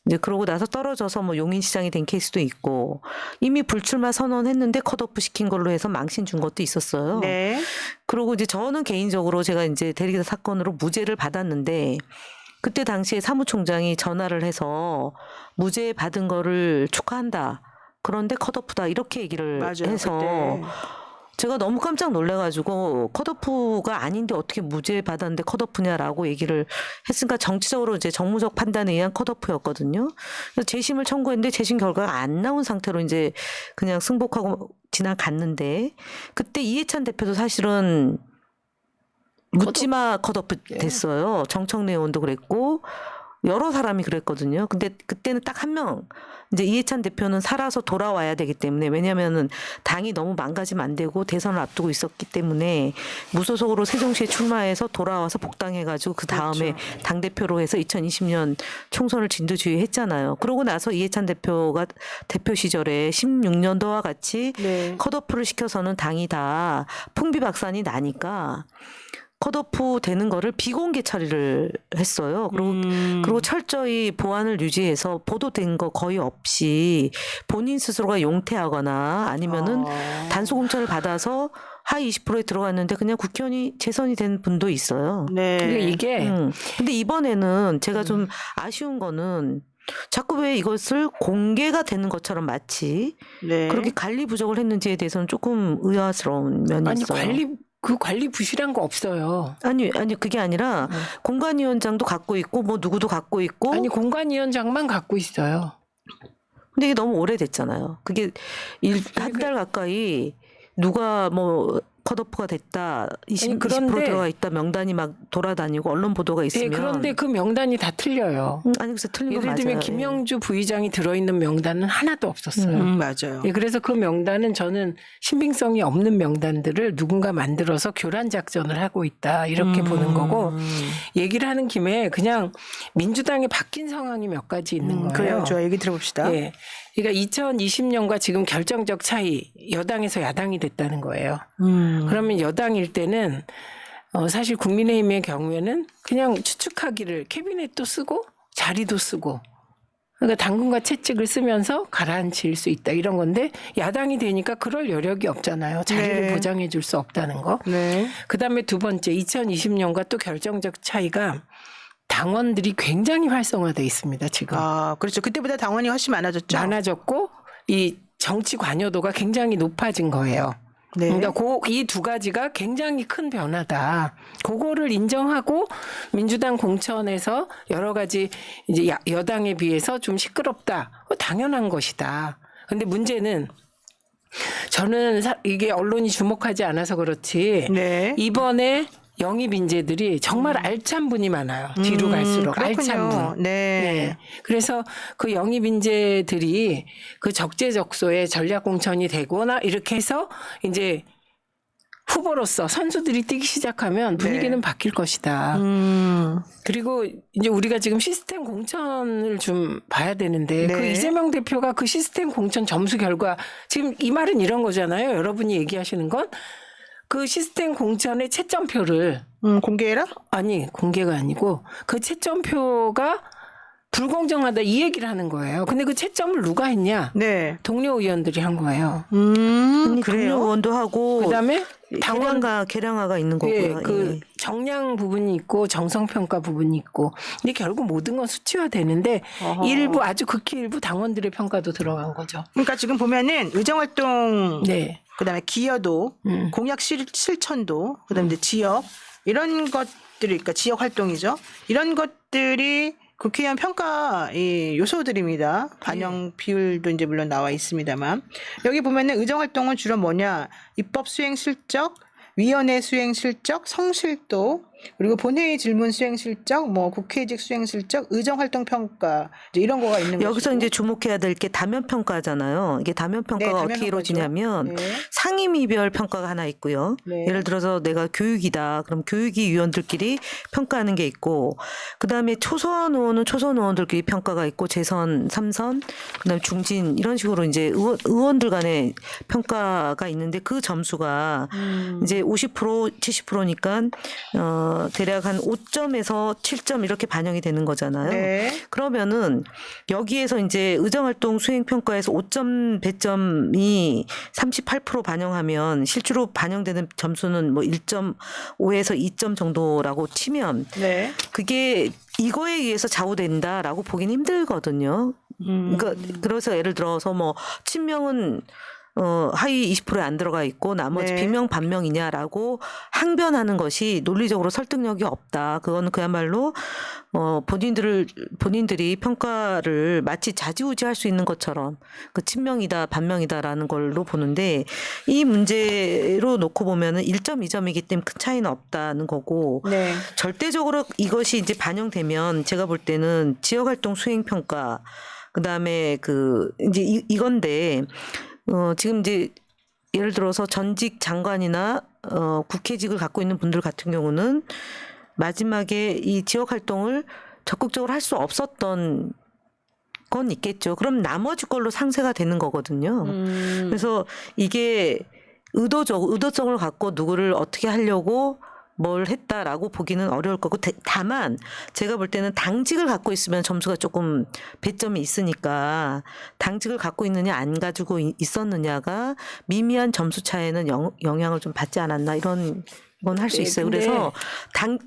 이제 그러고 나서 떨어져서 용인시장이 된 케이스도 있고 이미 불출마 선언했는데 컷오프 시킨 걸로 해서 망신 준 것도 있었어요. 네. 그리고 이제 저는 개인적으로 제가 이제 대리기사 사건으로 무죄를 받았는데 그때 당시에 사무총장이 전화를 해서 무죄 받은 거를 축하한다. 그런데 컷오프다 이렇게 얘기를 맞아요. 해서 그때. 제가 너무 깜짝 놀래가지고 컷오프가 아닌데 어떻게 무죄 받았는데 컷오프냐라고 얘기를 했으니까 정치적으로 이제 정무적 판단에 의한 컷오프였거든요. 그래서 재심을 청구했는데 재심 결과가 안 나온 상태로 이제 그냥 승복하고 지나갔는데 그때 이해찬 대표도 사실은 묻지마 컷오프 됐어요. 정청래 의원도 그랬고 여러 사람이 그랬거든요. 근데 그때는 딱 한 명 이제 이해찬 대표는 살아서 돌아와야 되기 때문에 왜냐면은 당이 너무 망가지면 안 되고 대선을 앞두고 있었기 때문에 무소속으로 세종시에 출마해서 돌아와서 복당해가지고 그 다음에 당대표로 해서 2020년 총선을 진두지휘했잖아요. 그러고 나서 이해찬 대표가 대표 시절에 16년도와 같이 네. 컷오프를 시켜서는 당이 다 풍비박산이 나니까 컷오프 되는 거를 비공개 처리를 했어요. 그리고 철저히 보안을 유지해서 보도된 거 거의 없이 본인 스스로가 용퇴하거나 아니면은 단수 공천을 받아서 하위 20%에 들어갔는데 그냥 국회의원이 재선이 된 분도 있어요. 네. 그러니까 이게 근데 이번에는 제가 좀 아쉬운 거는 자꾸 왜 이것을 공개가 되는 것처럼 마치 네. 그렇게 관리 부족을 했는지에 대해서는 조금 의아스러운 면이 아니 있어요. 관리 부실한 거 없어요. 아니 그게 아니라 공관위원장도 갖고 있고 뭐 누구도 갖고 있고 아니 공관위원장만 갖고 있어요. 근데 이게 너무 오래됐잖아요. 그게 한 달 가까이 누가 뭐 컷오프가 됐다, 20% 그런데- 들어가 있다 명단이 막 돌아다니고 언론 보도가 네, 있으면 그런데 그 명단이 다 틀려요. 아니 그래서 틀린 거 예를 맞아요. 들면 김영주 부의장이 들어있는 명단은 하나도 없었어요. 맞아요. 예, 그래서 그 명단은 저는 신빙성이 없는 명단들을 누군가 만들어서 교란 작전을 하고 있다 이렇게 보는 거고 얘기를 하는 김에 그냥 민주당에 바뀐 상황이 몇 가지 있는 거예요. 그래요. 좋아 얘기 들어봅시다. 예. 그러니까 2020년과 지금 결정적 차이 여당에서 야당이 됐다는 거예요. 그러면 여당일 때는 사실 국민의힘의 경우에는 그냥 추측하기를 캐비넷도 쓰고 자리도 쓰고 그러니까 당근과 채찍을 쓰면서 가라앉힐 수 있다 이런 건데 야당이 되니까 그럴 여력이 없잖아요. 자리를 네. 보장해 줄 수 없다는 거. 네. 그다음에 두 번째 2020년과 또 결정적 차이가 당원들이 굉장히 활성화돼 있습니다. 지금. 아 그렇죠. 그때보다 당원이 훨씬 많아졌죠. 많아졌고 이 정치 관여도가 굉장히 높아진 거예요. 네. 그러니까 이 두 가지가 굉장히 큰 변화다. 그거를 인정하고 민주당 공천에서 여러 가지 이제 여당에 비해서 좀 시끄럽다. 당연한 것이다. 근데 문제는 저는 이게 언론이 주목하지 않아서 그렇지 네. 이번에 영입 인재들이 정말 알찬 분이 많아요. 뒤로 갈수록 알찬 분. 네. 네. 그래서 그 영입 인재들이 그 적재적소에 전략 공천이 되거나 이렇게 해서 이제 후보로서 선수들이 뛰기 시작하면 분위기는 네. 바뀔 것이다. 그리고 이제 우리가 지금 시스템 공천을 좀 봐야 되는데 네. 그 이재명 대표가 그 시스템 공천 점수 결과 지금 이 말은 이런 거잖아요. 여러분이 얘기하시는 건 그 시스템 공천의 채점표를 공개해라? 아니 공개가 아니고 그 채점표가 불공정하다 이 얘기를 하는 거예요. 근데 그 채점을 누가 했냐? 네. 동료 의원들이 한 거예요. 아니, 그래요? 의원도 하고 그다음에 당원 계량화가 있는 거고요. 예, 그 예. 정량 부분이 있고 정성 평가 부분이 있고 근데 결국 모든 건 수치화되는데 어허. 일부 아주 극히 일부 당원들의 평가도 들어간 거죠. 그러니까 지금 보면은 의정활동 네. 그다음에 기여도, 공약 실천도, 그다음에 이제 지역 이런 것들이 그러니까 지역 활동이죠. 이런 것들이 국회의원 평가 이 요소들입니다. 반영 비율도 이제 물론 나와 있습니다만 여기 보면은 의정 활동은 주로 뭐냐? 입법 수행 실적, 위원회 수행 실적, 성실도, 그리고 본회의 질문 수행 실적, 뭐 국회직 수행 실적, 의정 활동 평가 이제 이런 거가 있는 거죠. 여기서 이제 주목해야 될 게 다면 평가잖아요. 이게 다면 평가가 네, 다면 어떻게 평가죠. 이루어지냐면 네. 상임위별 평가가 하나 있고요. 네. 예를 들어서 내가 교육이다. 그럼 교육위 위원들끼리 평가하는 게 있고, 그다음에 초선 의원은 초선 의원들끼리 평가가 있고, 재선, 삼선, 그다음에 중진 이런 식으로 이제 의원들 간의 평가가 있는데 그 점수가 이제 50% 70%니까 대략 한 5점에서 7점 이렇게 반영이 되는 거잖아요. 네. 그러면은 여기에서 이제 의정활동 수행평가에서 5점 배점이 38% 반영하면 실제로 반영되는 점수는 뭐 1.5에서 2점 정도라고 치면 네. 그게 이거에 의해서 좌우된다라고 보기는 힘들거든요. 그러니까 그래서 예를 들어서 뭐 친명은 하위 20%에 안 들어가 있고 나머지 네. 비명 반명이냐라고 항변하는 것이 논리적으로 설득력이 없다. 그거는 그야말로 본인들이 평가를 마치 좌지우지할 수 있는 것처럼 그 친명이다 반명이다라는 걸로 보는데 이 문제로 놓고 보면은 1점 2점이기 때문에 큰 차이는 없다는 거고 네. 절대적으로 이것이 이제 반영되면 제가 볼 때는 지역활동 수행평가 그다음에 그 이제 이건데 지금 이제 예를 들어서 전직 장관이나 국회직을 갖고 있는 분들 같은 경우는 마지막에 이 지역 활동을 적극적으로 할 수 없었던 건 있겠죠. 그럼 나머지 걸로 상쇄가 되는 거거든요. 그래서 이게 의도성을 갖고 누구를 어떻게 하려고 뭘 했다라고 보기는 어려울 거고 다만 제가 볼 때는 당직을 갖고 있으면 점수가 조금 배점이 있으니까 당직을 갖고 있느냐 안 가지고 있었느냐가 미미한 점수 차이는 영향을 좀 받지 않았나 이런 건 할 수 네, 있어요. 근데-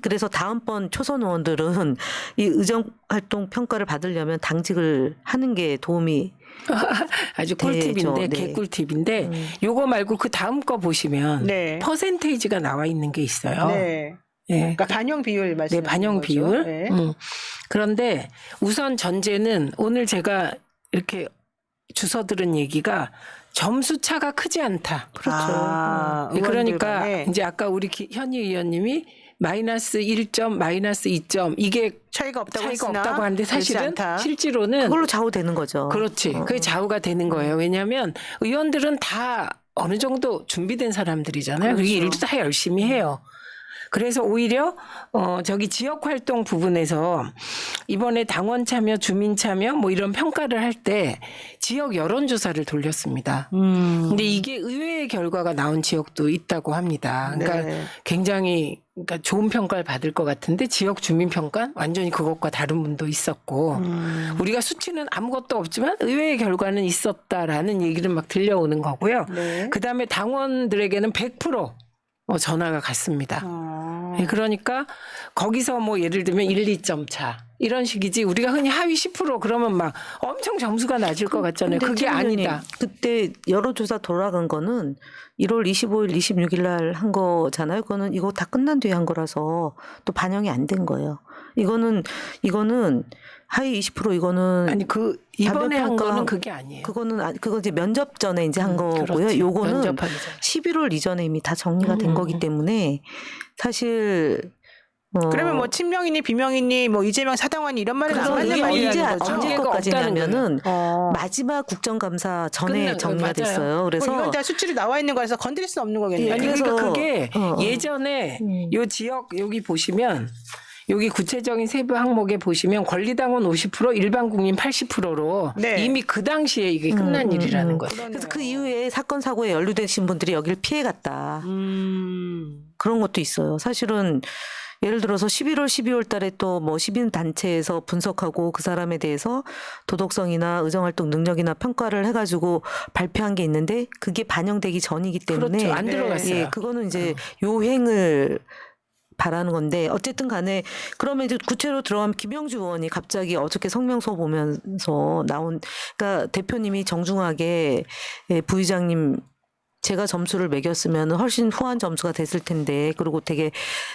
그래서 다음번 초선 의원들은 이 의정 활동 평가를 받으려면 당직을 하는 게 도움이 아주 되죠. 꿀팁인데 네. 개꿀팁인데 요거 말고 그 다음 거 보시면 네. 퍼센테이지가 나와 있는 게 있어요. 네. 예. 그러니까 반영 비율 말씀. 네, 반영 비율. 네. 그런데 우선 전제는 오늘 제가 이렇게 주워 들은 얘기가 점수 차가 크지 않다. 그렇죠. 예, 그러니까 의원들간에 이제 아까 우리 현희 의원님이 마이너스 1점, 마이너스 2점 이게 차이가 없다고 차이가 했으나 없다고 하는데 그렇지 사실은 않다. 실제로는 그걸로 좌우되는 거죠. 그렇지. 그게 좌우가 되는 거예요. 왜냐하면 의원들은 다 어느 정도 준비된 사람들이잖아요. 그게 그렇죠. 일도 다 열심히 해요. 그래서 오히려 저기 지역 활동 부분에서 이번에 당원 참여, 주민 참여 뭐 이런 평가를 할 때 지역 여론 조사를 돌렸습니다. 근데 이게 의외의 결과가 나온 지역도 있다고 합니다. 그러니까 네. 굉장히 그러니까 좋은 평가를 받을 것 같은데 지역 주민 평가 완전히 그것과 다른 분도 있었고 우리가 수치는 아무것도 없지만 의외의 결과는 있었다라는 얘기를 막 들려오는 거고요. 네. 그다음에 당원들에게는 100% 전화가 갔습니다. 네, 그러니까 거기서 뭐 예를 들면 1, 2점 차 이런 식이지 우리가 흔히 하위 10% 그러면 막 엄청 점수가 낮을 것 같잖아요. 근데 그게 최 의원님, 아니다. 그때 여론조사 돌아간 거는 1월 25일, 26일 날 한 거잖아요. 그거는 이거 다 끝난 뒤에 한 거라서 또 반영이 안 된 거예요. 이거는 하위 20% 이거는 아니 그 이번에 한 단면평가 거는 그게 아니에요. 그거 이제 면접 전에 이제 한 거고요. 그렇지. 요거는 면접하기 전에. 11월 이전에 이미 다 정리가 된 거기 때문에 사실 그러면 뭐 친명이니 비명이니 뭐 이재명 사당원이 이런 말은 안 그래서 맞는 이게 말이라는 거죠. 언제 언제가 것까지냐면은 어. 마지막 국정감사 전에 정리가 맞아요. 됐어요. 그래서 이건 다 수치로 나와 있는 거라서 건드릴 수 없는 거겠네요. 아니 그래서- 그러니까 그게 어. 예전에 요 지역 여기 보시면 여기 구체적인 세부 항목에 보시면 권리당원 50%, 일반 국민 80%로 네. 이미 그 당시에 이게 끝난 일이라는 거죠. 그래서 그 이후에 사건 사고에 연루되신 분들이 여기를 피해갔다. 그런 것도 있어요. 사실은 예를 들어서 11월, 12월 달에 또 뭐 시민단체에서 분석하고 그 사람에 대해서 도덕성이나 의정활동 능력이나 평가를 해가지고 발표한 게 있는데 그게 반영되기 전이기 때문에 그렇죠. 안 들어갔어요. 예, 그거는 이제 요행을 바라는 건데 어쨌든 간에 그러면 이제 구체로 들어가면 김영주 의원이 갑자기 어저께 성명서 보면서 나온 그러니까 대표님이 정중하게 부의장님 제가 점수를 매겼으면 훨씬 후한 점수가 됐을 텐데 그리고 되게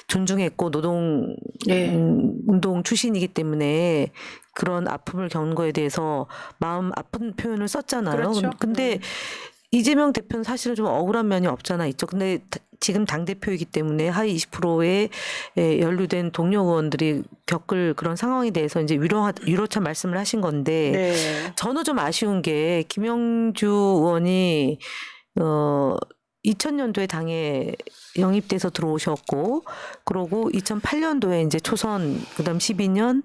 존중했고 노동 네. 운동 출신이기 때문에 그런 아픔을 겪는 거에 대해서 마음 아픈 표현을 썼잖아요. 그렇죠. 근데 이재명 대표는 사실은 좀 억울한 면이 없잖아 있죠. 근데 지금 당대표이기 때문에 하위 20%에 연루된 동료 의원들이 겪을 그런 상황에 대해서 이제 위로차 말씀을 하신 건데 네. 저는 좀 아쉬운 게 김영주 의원이 2000년도에 당에 영입돼서 들어오셨고 그러고 2008년도에 이제 초선 그다음 12년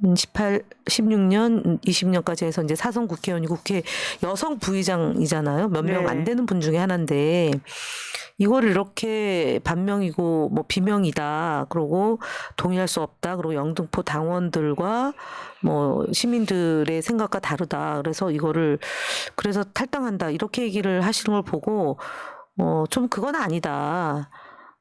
16년, 20년까지 해서 이제 사선 국회의원이고 국회 여성 부의장이잖아요. 몇 명 안 네. 되는 분 중에 하나인데 이거를 이렇게 반명이고 뭐 비명이다. 그러고 동의할 수 없다. 그리고 영등포 당원들과 뭐 시민들의 생각과 다르다. 그래서 이거를 그래서 탈당한다. 이렇게 얘기를 하시는 걸 보고 좀 그건 아니다.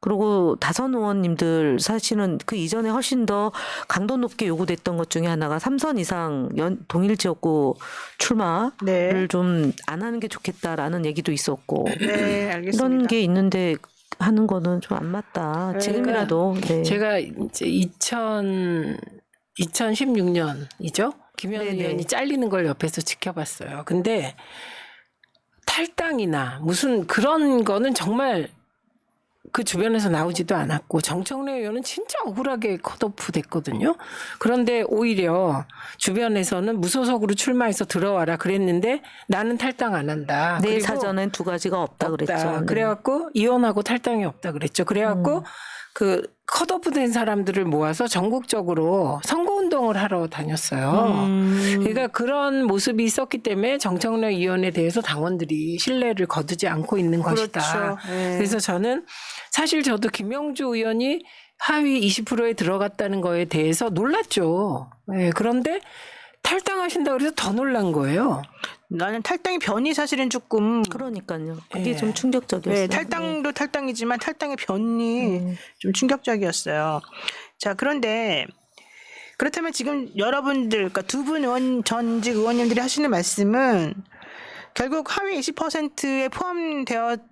그리고 다선 의원님들 사실은 그 이전에 훨씬 더 강도 높게 요구됐던 것 중에 하나가 3선 이상 동일 지역구 출마를 네. 좀 안 하는 게 좋겠다라는 얘기도 있었고 네, 알겠습니다. 이런 게 있는데 하는 거는 좀 안 맞다. 네. 지금이라도 네. 제가 이제 2016년이죠. 김현 네네. 의원이 잘리는 걸 옆에서 지켜봤어요. 근데 탈당이나 무슨 그런 거는 정말 그 주변에서 나오지도 않았고 정청래 의원은 진짜 억울하게 컷오프 됐거든요. 그런데 오히려 주변에서는 무소속으로 출마해서 들어와라 그랬는데 나는 탈당 안 한다. 내 그리고 사전엔 두 가지가 없다 그랬죠. 네. 그래갖고 이혼하고 탈당이 없다 그랬죠. 그래갖고 그 컷오프 된 사람들을 모아서 전국적으로 선거운동을 하러 다녔어요. 그러니까 그런 모습이 있었기 때문에 정청래 의원에 대해서 당원들이 신뢰를 거두지 않고 있는 것이다. 그렇죠. 네. 그래서 저는 사실 저도 김영주 의원이 하위 20%에 들어갔다는 거에 대해서 놀랐죠. 네, 그런데 탈당하신다 그래서 더 놀란 거예요. 나는 탈당의 변이 사실은 조금 그러니까요. 그게 예. 좀 충격적이었어요. 네, 탈당도 탈당이지만 탈당의 변이 좀 충격적이었어요. 자, 그런데 그렇다면 지금 여러분들, 그러니까 두 분 전직 의원님들이 하시는 말씀은 결국 하위 20%에 포함되었다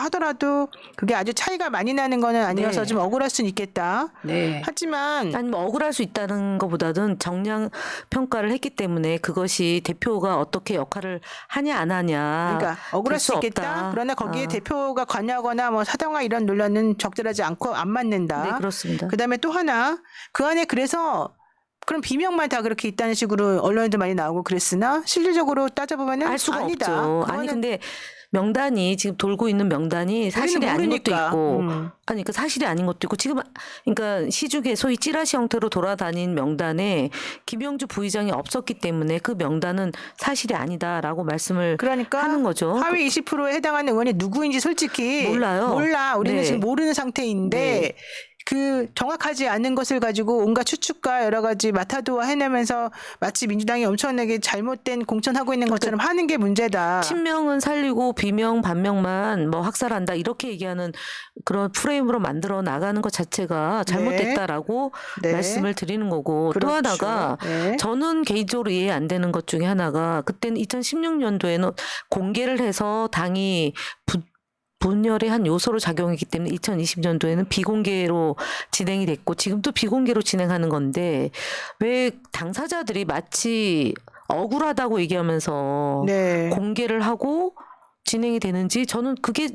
하더라도 그게 아주 차이가 많이 나는 거는 아니어서 네. 좀 억울할 수는 있겠다. 네. 하지만 아니 뭐 억울할 수 있다는 것보다는 정량 평가를 했기 때문에 그것이 대표가 어떻게 역할을 하냐 안 하냐. 그러니까 억울할 수 있겠다. 없다. 그러나 거기에 아. 대표가 관여하거나 뭐 사당화 이런 논란은 적절하지 않고 안 맞는다. 네, 그렇습니다. 그다음에 또 하나 그 안에 그래서 그럼 비명만 다 그렇게 있다는 식으로 언론에도 많이 나오고 그랬으나 실질적으로 따져보면은 알 수가 아니다. 없죠. 아니 그거는 근데 명단이 지금 돌고 있는 명단이 사실이 아닌 것도 모르니까. 있고 아니 그 사실이 아닌 것도 있고 지금 그러니까 시중에 소위 찌라시 형태로 돌아다닌 명단에 김영주 부의장이 없었기 때문에 그 명단은 사실이 아니다라고 말씀을 그러니까 하는 거죠. 하위 20%에 해당하는 의원이 누구인지 솔직히 몰라요. 몰라. 우리는 네. 지금 모르는 상태인데 네. 그 정확하지 않은 것을 가지고 온갖 추측과 여러 가지 마타도와 해내면서 마치 민주당이 엄청나게 잘못된 공천하고 있는 것처럼 하는 게 문제다. 친명은 살리고 비명 반명만 뭐 학살한다 이렇게 얘기하는 그런 프레임으로 만들어 나가는 것 자체가 잘못됐다라고 네. 말씀을 드리는 거고 그렇죠. 또 하나가 네. 저는 개인적으로 이해 안 되는 것 중에 하나가 그때는 2016년도에는 공개를 해서 당이 분열의 한 요소로 작용했기 때문에 2020년도에는 비공개로 진행이 됐고 지금도 비공개로 진행하는 건데 왜 당사자들이 마치 억울하다고 얘기하면서 네. 공개를 하고 진행이 되는지 저는 그게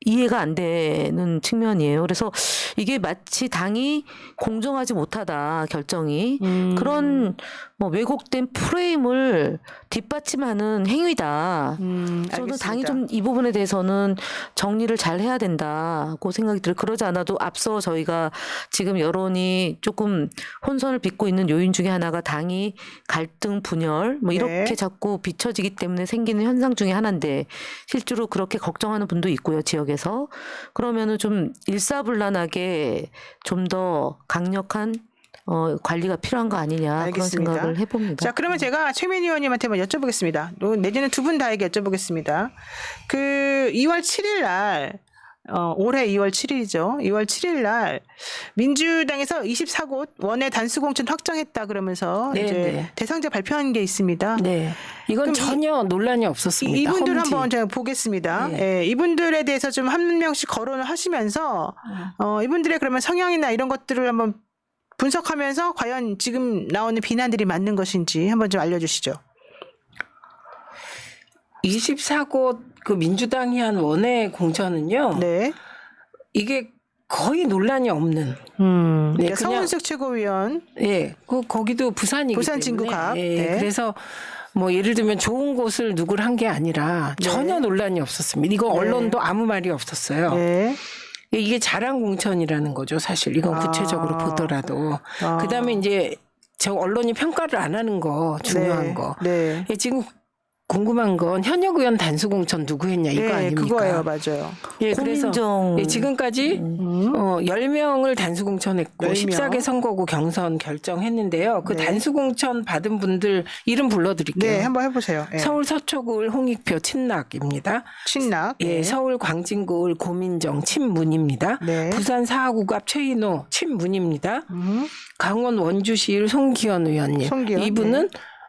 이해가 안 되는 측면이에요. 그래서 이게 마치 당이 공정하지 못하다 결정이 그런 뭐 왜곡된 프레임을 뒷받침하는 행위다. 저는 알겠습니다. 당이 좀 이 부분에 대해서는 정리를 잘 해야 된다고 생각이 들어요. 그러지 않아도 앞서 저희가 지금 여론이 조금 혼선을 빚고 있는 요인 중에 하나가 당이 갈등 분열 뭐 이렇게 네. 자꾸 비춰지기 때문에 생기는 현상 중에 하나인데 실제로 그렇게 걱정하는 분도 있고요. 지역에서. 그러면은 좀 일사불란하게 좀 더 강력한 관리가 필요한 거 아니냐 알겠습니다. 그런 생각을 해봅니다. 자, 그러면 제가 최민희 의원님한테 한번 여쭤보겠습니다. 내지는 두 분 다에게 여쭤보겠습니다. 그 2월 7일 날 올해 2월 7일이죠. 2월 7일 날 민주당에서 24곳 원외 단수 공천 확정했다 그러면서 네, 이제 네. 대상자 발표한 게 있습니다. 네. 이건 그럼 전혀 논란이 없었습니다. 이분들 험지. 한번 제가 보겠습니다. 네. 예, 이분들에 대해서 좀 한 명씩 거론을 하시면서 이분들의 그러면 성향이나 이런 것들을 한번 분석하면서 과연 지금 나오는 비난들이 맞는 것인지 한번 좀 알려주시죠. 24곳 그 민주당이 한 원외 공천은요. 네. 이게 거의 논란이 없는. 그러니까 그냥- 서은석 최고위원. 예. 거기도 부산이기 부산 때문에. 진구갑. 예. 네. 그래서 뭐 예를 들면 좋은 곳을 누구를 한 게 아니라 네. 전혀 논란이 없었습니다. 이거 네. 언론도 아무 말이 없었어요. 네. 이게 자랑 공천이라는 거죠. 사실 이건 구체적으로 보더라도. 그다음에 이제 저 언론이 평가를 안 하는 거 중요한 네. 거. 네. 예, 지금 궁금한 건 현역 의원 단수 공천 누구 했냐 이거 네, 아닙니까? 그거예요, 맞아요. 예, 그래서 고민정 예, 지금까지 10명을 단수 공천했고 10명. 14개 선거구 경선 결정했는데요. 그 네. 단수 공천 받은 분들 이름 불러드릴게요. 네, 한번 해보세요. 네. 서울 서초구을 홍익표 친낙입니다. 친낙. 예, 네. 서울 광진구을 고민정 친문입니다. 네. 부산 사하구갑 최인호 친문입니다. 음. 강원 원주시일 송기현 의원님. 송기현,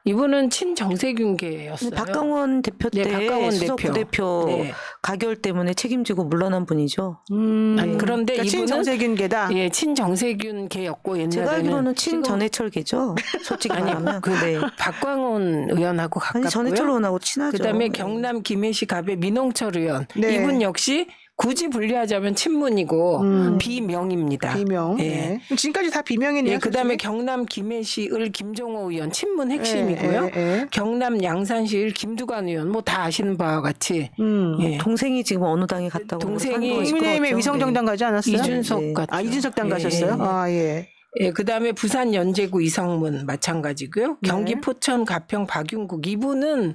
이분은 친정세균계였어요. 박강원 대표 때 네, 박강원 수석 대표. 부대표 네. 가결 때문에 책임지고 물러난 분이죠. 아니, 그런데 그러니까 이분은 친정세균계다. 예, 친정세균계였고 옛날에는 제가 알기로는 지금- 친전해철계죠. 솔직히 말하면. 네. 박광원 의원하고 가깝고요. 아니 전해철 의원하고 친하죠. 그다음에 네. 경남 김해시 갑의 민홍철 의원. 네. 이분 역시 굳이 분류하자면 친문이고 비명입니다. 비명. 예. 네. 지금까지 다 비명이네요. 예, 그다음에 솔직히. 경남 김해시을 김종호 의원 친문 핵심이고요. 예, 예. 경남 양산시을 김두관 의원 뭐 다 아시는 바와 같이 예. 동생이 지금 어느 당에 갔다고 동생이 국민의힘에 위성정당 가지 않았어요? 이준석 네. 같죠. 이준석 당 예, 가셨어요? 예. 아, 예. 예, 그다음에 부산 연제구 이성문 마찬가지고요. 네. 경기 포천 가평 박윤국 이분은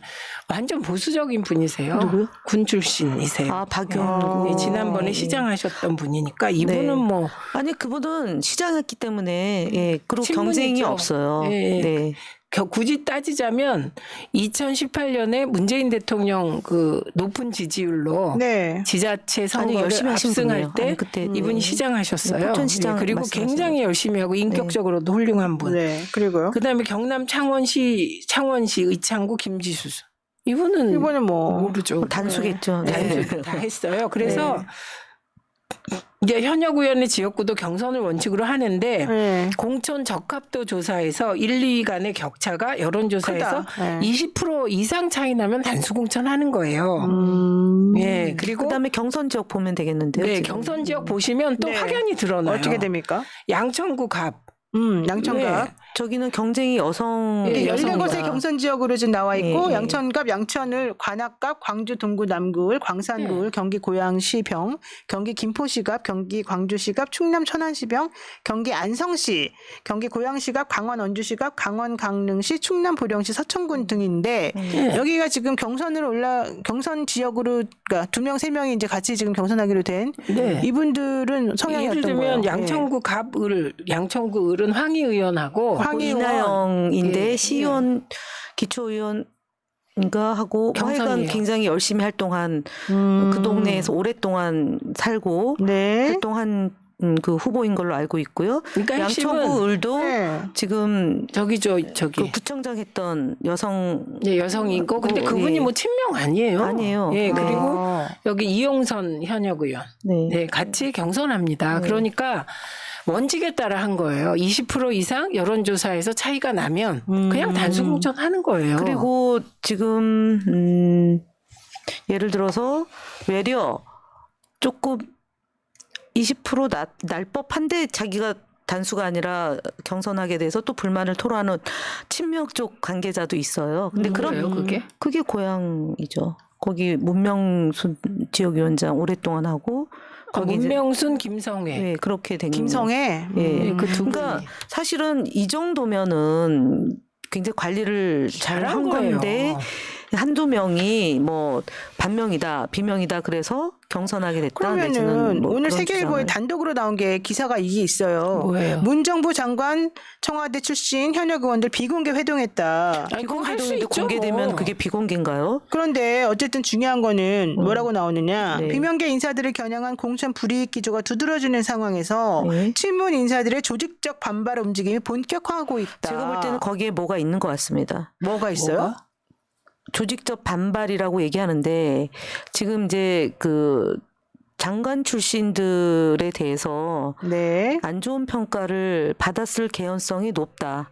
완전 보수적인 분이세요. 누구요? 군 출신이세요. 아 박윤구. 예, 지난번에 시장 하셨던 분이니까 이분은 네. 뭐 아니 그분은 시장했기 때문에 예 그리고 친문이죠. 경쟁이 없어요. 예. 네. 굳이 따지자면 2018년에 문재인 대통령 그 높은 지지율로 네. 지자체 선거를 열심히 하신 압승할 분이에요. 때 아니, 그때 이분이 시장하셨어요. 포천시장 그리고 말씀하시는 굉장히 열심히 하고 인격적으로도 훌륭한 분. 네. 그리고요. 그다음에 경남 창원시 의창구 김지수 이분은 이번에 뭐 모르죠. 단수겠죠. 네. 단수 다 했어요. 그래서 이제 현역 의원의 지역구도 경선을 원칙으로 하는데 네. 공천 적합도 조사에서 1, 2위 간의 격차가 여론조사에서 크다. 네. 20% 이상 차이 나면 단수 공천하는 거예요. 예, 그리고 그다음에 경선 지역 보면 되겠는데요. 네, 지금. 경선 지역 보시면 또 네. 확연히 드러나요. 어떻게 됩니까? 양천구 갑. 양천갑. 네. 저기는 경쟁이 여성 예, 14곳의 경선 지역으로 지금 나와 있고 예, 예. 양천갑, 양천을, 관악갑, 광주 동구 남구을, 광산구을, 경기 고양시병, 경기 김포시갑, 경기 광주시갑, 충남 천안시병, 경기 안성시, 경기 고양시갑, 강원 원주시갑, 강원 강릉시, 충남 보령시, 서천군 등인데 여기가 지금 경선 지역으로 그러니까 2명, 3명이 이제 같이 지금 경선하기로 된 네. 이분들은 성향이 예를 어떤 거예요? 들면 양천구 갑을 양천구 을은 황희 의원하고 이나영인데 예. 시의원 기초의원인가 하고 하여간 경선이에요. 굉장히 열심히 활동한 그 동네에서 오랫동안 살고 네. 활동한 그 후보인 걸로 알고 있고요. 그러니까 핵심은 양천구 을도 네. 지금 저기 그 구청장 했던 여성 네, 여성이고 근데 예. 그분이 뭐 친명 아니에요. 아니에요. 예, 네. 그리고 여기 이용선 현역 의원. 네. 네, 같이 경선합니다. 그러니까 원칙에 따라 한 거예요. 20% 이상 여론조사에서 차이가 나면 그냥 단수 공천하는 거예요. 그리고 지금 예를 들어서 외려 조금 20% 날 법한데 자기가 단수가 아니라 경선하게 돼서 또 불만을 토로하는 친명 쪽 관계자도 있어요. 근데 뭐예요, 그럼 그게? 고향이죠. 거기 문명순 지역위원장 오랫동안 하고 거기 이제 문명순 김성애. 네, 그렇게 된 김성애. 예. 그 두 그러니까 분이. 사실은 이 정도면은 굉장히 관리를 잘 잘한 한 거예요. 건데 한두 명이 뭐 반명이다 비명이다 그래서 경선하게 됐다. 그러면은 내지는 뭐 오늘 그런 세계일보에 주장을. 단독으로 나온 게 기사가 이게 있어요. 뭐예요? 문정부 장관 청와대 출신 현역 의원들 비공개 회동했다. 아니, 그거 할 수 비공개동인데 있죠. 공개되면 뭐. 그게 비공개인가요? 그런데 어쨌든 중요한 거는 뭐라고 나오느냐. 네. 비명계 인사들을 겨냥한 공천 불이익 기조가 두드러지는 상황에서 네. 친문 인사들의 조직적 반발 움직임이 본격화하고 있다. 제가 볼 때는 거기에 뭐가 있는 것 같습니다. 뭐가 있어요? 뭐가? 조직적 반발이라고 얘기하는데 지금 이제 그 장관 출신들에 대해서 네. 안 좋은 평가를 받았을 개연성이 높다.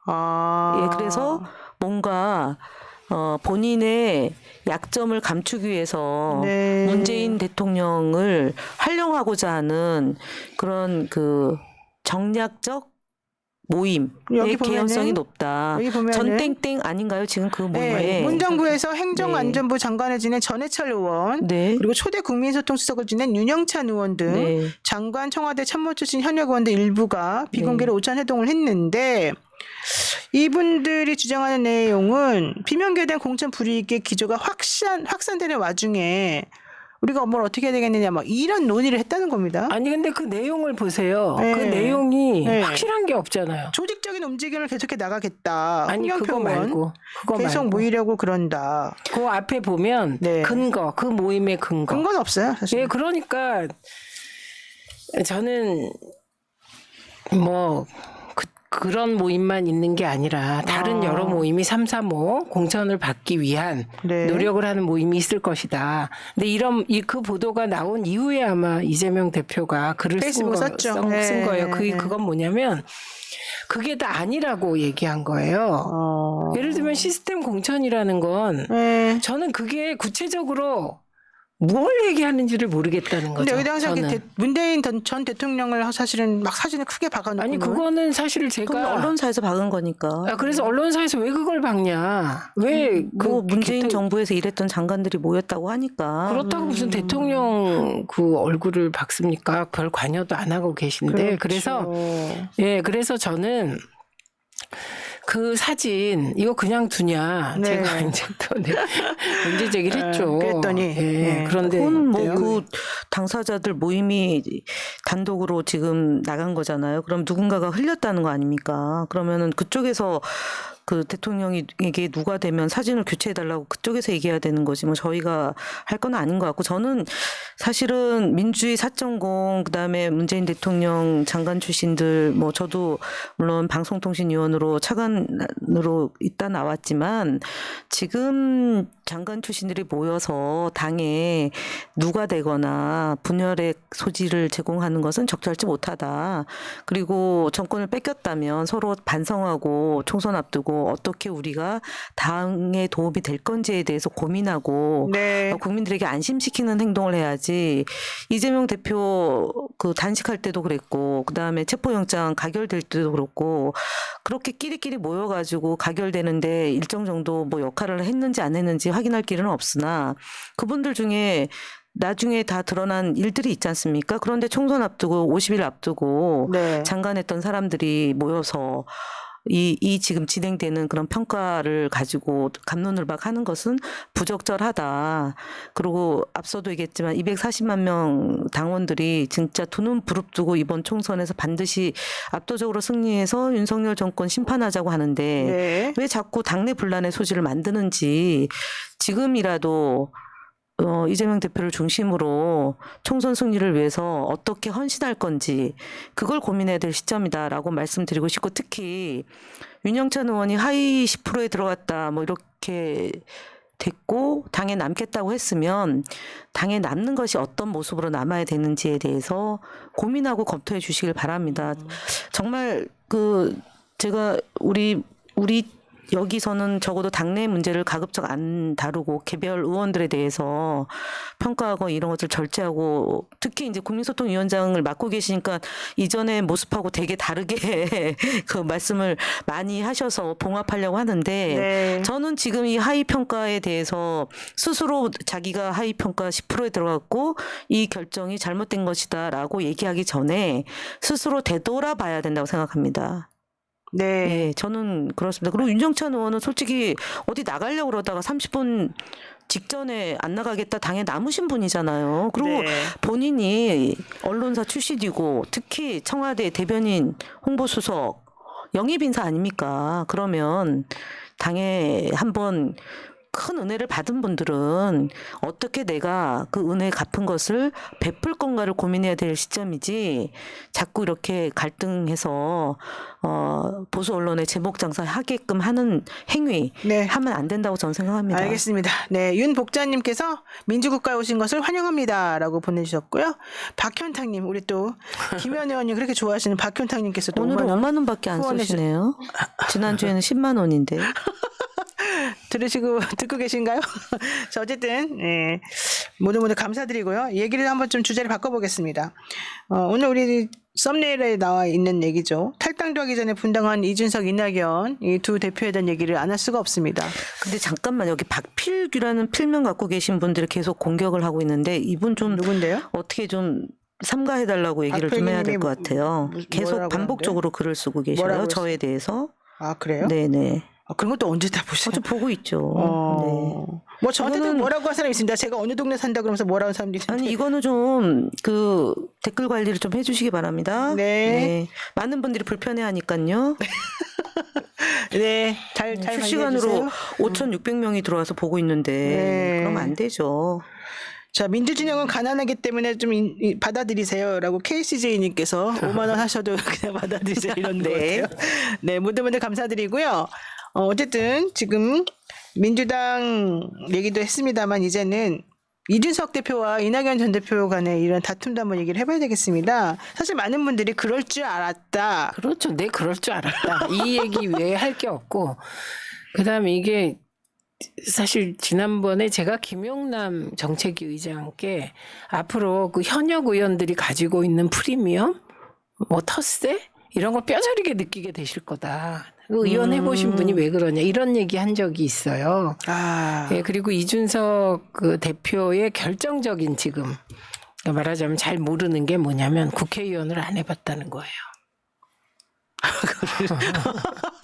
아. 예, 그래서 뭔가 본인의 약점을 감추기 위해서 네. 문재인 대통령을 활용하고자 하는 그런 그 정략적 모임의 여기 보면은- 개연성이 높다. 여기 보면은- 전땡땡 아닌가요? 지금 그 모임에. 네. 문정부에서 행정안전부 장관을 지낸 전해철 의원 네. 그리고 초대 국민소통수석을 지낸 윤영찬 의원 등 네. 장관 청와대 참모 출신 현역 의원들 일부가 비공개로 오찬 회동을 했는데 이분들이 주장하는 내용은 비명계된 공천 불이익의 기조가 확산되는 와중에 우리가 뭘 어떻게 해야 되겠느냐 막 이런 논의를 했다는 겁니다. 아니 근데 그 내용을 보세요. 네. 그 내용이 네. 확실한 게 없잖아요. 조직적인 움직임을 계속해 나가겠다. 아니 그거 홍영표 의원 말고 그거 계속 말고. 모이려고 그런다. 그 앞에 보면 네. 근거 그 모임의 근거. 근거는 없어요. 사실. 예, 그러니까 저는 뭐 그런 모임만 있는 게 아니라 다른 여러 모임이 335 공천을 받기 위한 네. 노력을 하는 모임이 있을 것이다. 근데 그 보도가 나온 이후에 아마 이재명 대표가 글을 페이스북 썼죠. 쓴 네. 거예요. 네. 그건 뭐냐면 그게 다 아니라고 얘기한 거예요. 예를 들면 시스템 공천이라는 건 네. 저는 그게 구체적으로 뭘 얘기하는지를 모르겠다는 거죠. 근데 여기다 항상 저는. 문재인 전 대통령을 사실은 막 사진을 크게 박아놓고 아니 그거는 사실 그건 제가 언론사에서 박은 거니까. 그래서 언론사에서 왜 그걸 박냐? 왜 뭐 문재인 대통령- 정부에서 일했던 장관들이 모였다고 하니까. 그렇다고 무슨 대통령 그 얼굴을 박습니까? 별 관여도 안 하고 계신데 그렇죠. 그래서 저는 그 사진 이거 그냥 두냐 네. 제가 이제 또 문제 제기를 했죠. 그랬더니, 네. 그런데 그건 뭐 어때요? 그 당사자들 모임이 단독으로 지금 나간 거잖아요. 그럼 누군가가 흘렸다는 거 아닙니까? 그러면은 그쪽에서 그 대통령에게 누가 되면 사진을 교체해달라고 그쪽에서 얘기해야 되는 거지 뭐 저희가 할 건 아닌 것 같고 저는 사실은 민주주의 4.0 그다음에 문재인 대통령 장관 출신들 뭐 저도 물론 방송통신위원으로 차관으로 있다 나왔지만 지금 장관 출신들이 모여서 당에 누가 되거나 분열의 소지를 제공하는 것은 적절치 못하다. 그리고 정권을 뺏겼다면 서로 반성하고 총선 앞두고 어떻게 우리가 당에 도움이 될 건지에 대해서 고민하고 네. 국민들에게 안심시키는 행동을 해야지. 이재명 대표 그 단식할 때도 그랬고 그다음에 체포영장 가결될 때도 그렇고 그렇게 끼리끼리 모여가지고 가결되는데 일정 정도 뭐 역할을 했는지 안 했는지 확인할 길은 없으나 그분들 중에 나중에 다 드러난 일들이 있지 않습니까? 그런데 총선 앞두고 50일 앞두고 네. 장관했던 사람들이 모여서 이 지금 진행되는 그런 평가를 가지고 갑론을박하는 것은 부적절하다. 그리고 앞서도 얘기했지만 240만 명 당원들이 진짜 두 눈 부릅뜨고 이번 총선에서 반드시 압도적으로 승리해서 윤석열 정권 심판하자고 하는데 네. 왜 자꾸 당내 분란의 소지를 만드는지 지금이라도 이재명 대표를 중심으로 총선 승리를 위해서 어떻게 헌신할 건지 그걸 고민해야 될 시점이다라고 말씀드리고 싶고 특히 윤영찬 의원이 하위 10%에 들어갔다 뭐 이렇게 됐고 당에 남겠다고 했으면 당에 남는 것이 어떤 모습으로 남아야 되는지에 대해서 고민하고 검토해 주시길 바랍니다. 정말 제가 우리 여기서는 적어도 당내 문제를 가급적 안 다루고 개별 의원들에 대해서 평가하고 이런 것을 절제하고 특히 이제 국민소통위원장을 맡고 계시니까 이전의 모습하고 되게 다르게 그 말씀을 많이 하셔서 봉합하려고 하는데 네. 저는 지금 이 하위 평가에 대해서 스스로 자기가 하위 평가 10%에 들어갔고 이 결정이 잘못된 것이다라고 얘기하기 전에 스스로 되돌아봐야 된다고 생각합니다. 네. 네, 저는 그렇습니다. 그리고 윤정찬 의원은 솔직히 어디 나가려고 그러다가 30분 직전에 안 나가겠다 당에 남으신 분이잖아요. 그리고 네. 본인이 언론사 출신이고 특히 청와대 대변인 홍보수석 영입 인사 아닙니까? 그러면 당에 한번 큰 은혜를 받은 분들은 어떻게 내가 그 은혜 갚은 것을 베풀 건가를 고민해야 될 시점이지 자꾸 이렇게 갈등해서 보수 언론의 제목 장사하게끔 하는 행위 네. 하면 안 된다고 저는 생각합니다. 알겠습니다. 네, 윤복자님께서 민주국가에 오신 것을 환영합니다라고 보내주셨고요. 박현탁님, 우리 또 김현 의원님 그렇게 좋아하시는 박현탁님께서 또 오늘은 5만 원밖에 안 후원해 쏘시네요. 지난주에는 10만 원인데. 듣고 계신가요? 자, 어쨌든 예, 모두 감사드리고요. 얘기를 한번 좀 주제를 바꿔보겠습니다. 오늘 우리 썸네일에 나와 있는 얘기죠. 탈당도 하기 전에 분당한 이준석, 이낙연 이 두 대표에 대한 얘기를 안 할 수가 없습니다. 근데 잠깐만 여기 박필규라는 필명 갖고 계신 분들이 계속 공격을 하고 있는데 이분 좀 누군데요? 어떻게 좀 삼가해달라고 얘기를 좀 해야 될 것 같아요. 계속 뭐라고 반복적으로 글을 쓰고 계셔요. 뭐라고 저에 대해서. 아, 그래요? 네네. 그런 것도 언제 다 보세요? 저 보고 있죠. 네. 뭐 저한테도 이거는- 뭐라고 한 사람이 있습니다. 제가 어느 동네 산다 그러면서 뭐라고 한 사람들이 있는데. 아니 이거는 좀 그 댓글 관리를 좀 해주시기 바랍니다. 네. 많은 분들이 불편해하니까요. 네, 잘 실시간으로 5,600명이 들어와서 보고 있는데 네. 그러면 안 되죠. 자, 민주진영은 가난하기 때문에 좀 받아들이세요라고 KCJ님께서 5만 원 하셔도 그냥 받아들이세요 이런 네. 거 같아요. 네, 모두 감사드리고요. 어쨌든 지금 민주당 얘기도 했습니다만 이제는 이준석 대표와 이낙연 전 대표 간의 이런 다툼도 한번 얘기를 해봐야 되겠습니다. 사실 많은 분들이 그럴 줄 알았다. 그렇죠. 내 그럴 줄 알았다. 이 얘기 외에 할 게 없고 그다음에 이게 사실 지난번에 제가 김용남 정책위 의장께 앞으로 그 현역 의원들이 가지고 있는 프리미엄, 뭐 텃세 이런 걸 뼈저리게 느끼게 되실 거다. 그 의원 해보신 분이 왜 그러냐 이런 얘기 한 적이 있어요. 아, 예, 그리고 이준석 그 대표의 결정적인 지금 말하자면 잘 모르는 게 뭐냐면 국회의원을 안 해봤다는 거예요.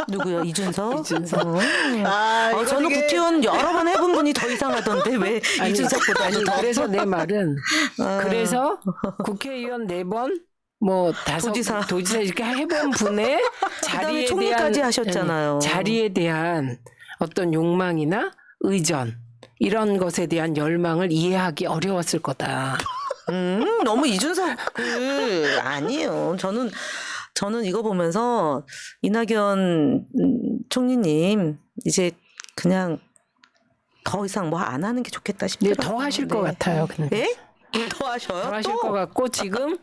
누구요? 이준석? 이준석. 이거 저는 되게- 국회의원 여러 번 해본 분이 더 이상하던데 왜 이준석보다는 더. 그래서 내 말은 그래서 국회의원 4번 뭐 다섯 도지사. 이렇게 해본 분의 그다음에 자리에 총리까지 대한 하셨잖아요. 자리에 대한 어떤 욕망이나 의전 이런 것에 대한 열망을 이해하기 어려웠을 거다. 너무 이준석을 아니에요. 저는 이거 보면서 이낙연 총리님 이제 그냥 더 이상 뭐 안 하는 게 좋겠다 네, 싶더라고요. 더 하실 것 같아요. 근데. 네? 더 하셔요? 더 하실 또? 것 같고 지금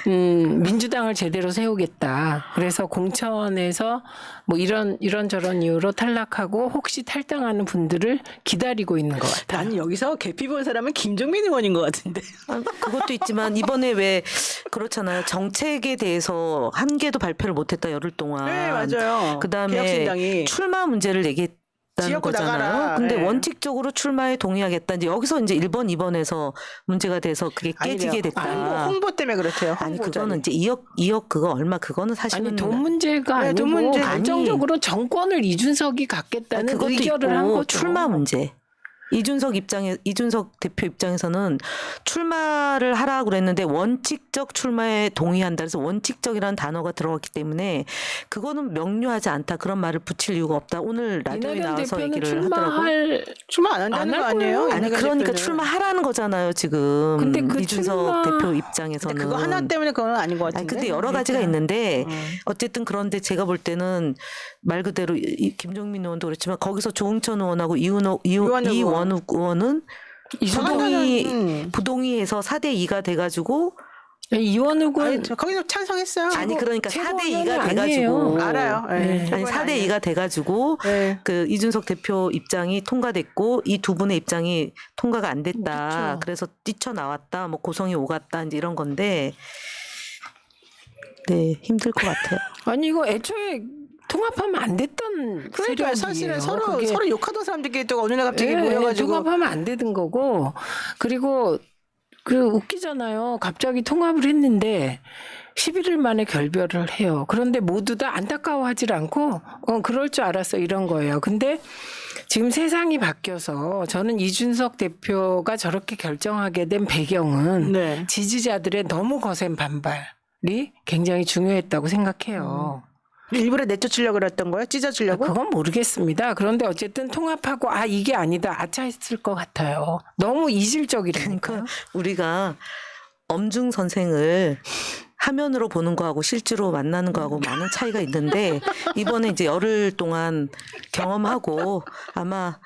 민주당을 제대로 세우겠다. 그래서 공천에서 뭐 이런저런 이유로 탈락하고 혹시 탈당하는 분들을 기다리고 있는 것 같아요. 나는 여기서 개피 본 사람은 김종민 의원인 것 같은데. 아, 그것도 있지만 이번에 왜 그렇잖아요. 정책에 대해서 한 개도 발표를 못했다 열흘 동안. 네, 맞아요. 그다음에 개혁신당이 출마 문제를 얘기했다는 지역구 거잖아요. 나가라. 근데 네. 원칙적으로 출마에 동의하겠다. 이제 여기서 이제 1번, 2번에서 문제가 돼서 그게 깨지게 됐다. 홍보 때문에 그렇대요. 아니 홍보자료. 그거는 이제 2억 그거 얼마 그거는 사실은 아니 돈 문제가 네, 아니고 돈 문제. 결정적으로 정권을 이준석이 갖겠다는 그것도 의결을 있고 한 거죠. 출마 문제. 이준석 대표 입장에서는 출마를 하라고 그랬는데 원칙적 출마에 동의한다. 그래서 원칙적이라는 단어가 들어갔기 때문에 그거는 명료하지 않다. 그런 말을 붙일 이유가 없다. 오늘 라디오에 이낙연 나와서 대표는 얘기를 하더라고요. 출마 안 한다는 안 거 할 아니에요? 거예요. 아니 이낙연 그러니까 대표는. 출마하라는 거잖아요 지금. 근데 그 이준석 출마- 대표 근데 입장에서는. 그거 하나 때문에 그건 아닌 것 아니 같은데. 근데 여러 가지가 있는데 음. 어쨌든 그런데 제가 볼 때는 말 그대로 김종민 의원도 그렇지만 거기서 조응천 의원하고 이원욱 의원은 부동의해서 4대 2가 돼가지고 이원욱은 아니, 거기서 찬성했어요. 아니 그러니까 4대 2가 최고위원은 돼가지고 아니에요. 알아요. 네. 아니 4대 2가 돼가지고 네. 그 이준석 대표 입장이 통과됐고 이 두 분의 입장이 통과가 안 됐다. 그렇죠. 그래서 뛰쳐나왔다. 뭐 고성이 오갔다. 이제 이런 건데 네 힘들 것 같아요. 아니 이거 애초에 통합하면 안 됐던 그러니까 세력이에요. 사실은 그게. 서로 욕하던 사람들끼리 또 어느 날 갑자기 예, 모여가지고 통합하면 안 되는 거고 그리고 그 웃기잖아요. 갑자기 통합을 했는데 11일 만에 결별을 해요. 그런데 모두 다 안타까워하지 않고 그럴 줄 알았어 이런 거예요. 근데 지금 세상이 바뀌어서 저는 이준석 대표가 저렇게 결정하게 된 배경은 네. 지지자들의 너무 거센 반발이 굉장히 중요했다고 생각해요. 일부러 내쫓으려고 그랬던 거예요? 찢어주려고? 그건 모르겠습니다. 그런데 어쨌든 통합하고 이게 아니다 아차 했을 것 같아요. 너무 이질적이라니까. 그러니까 우리가 엄중 선생을 화면으로 보는 거하고 실제로 만나는 거하고 많은 차이가 있는데 이번에 이제 열흘 동안 경험하고 아마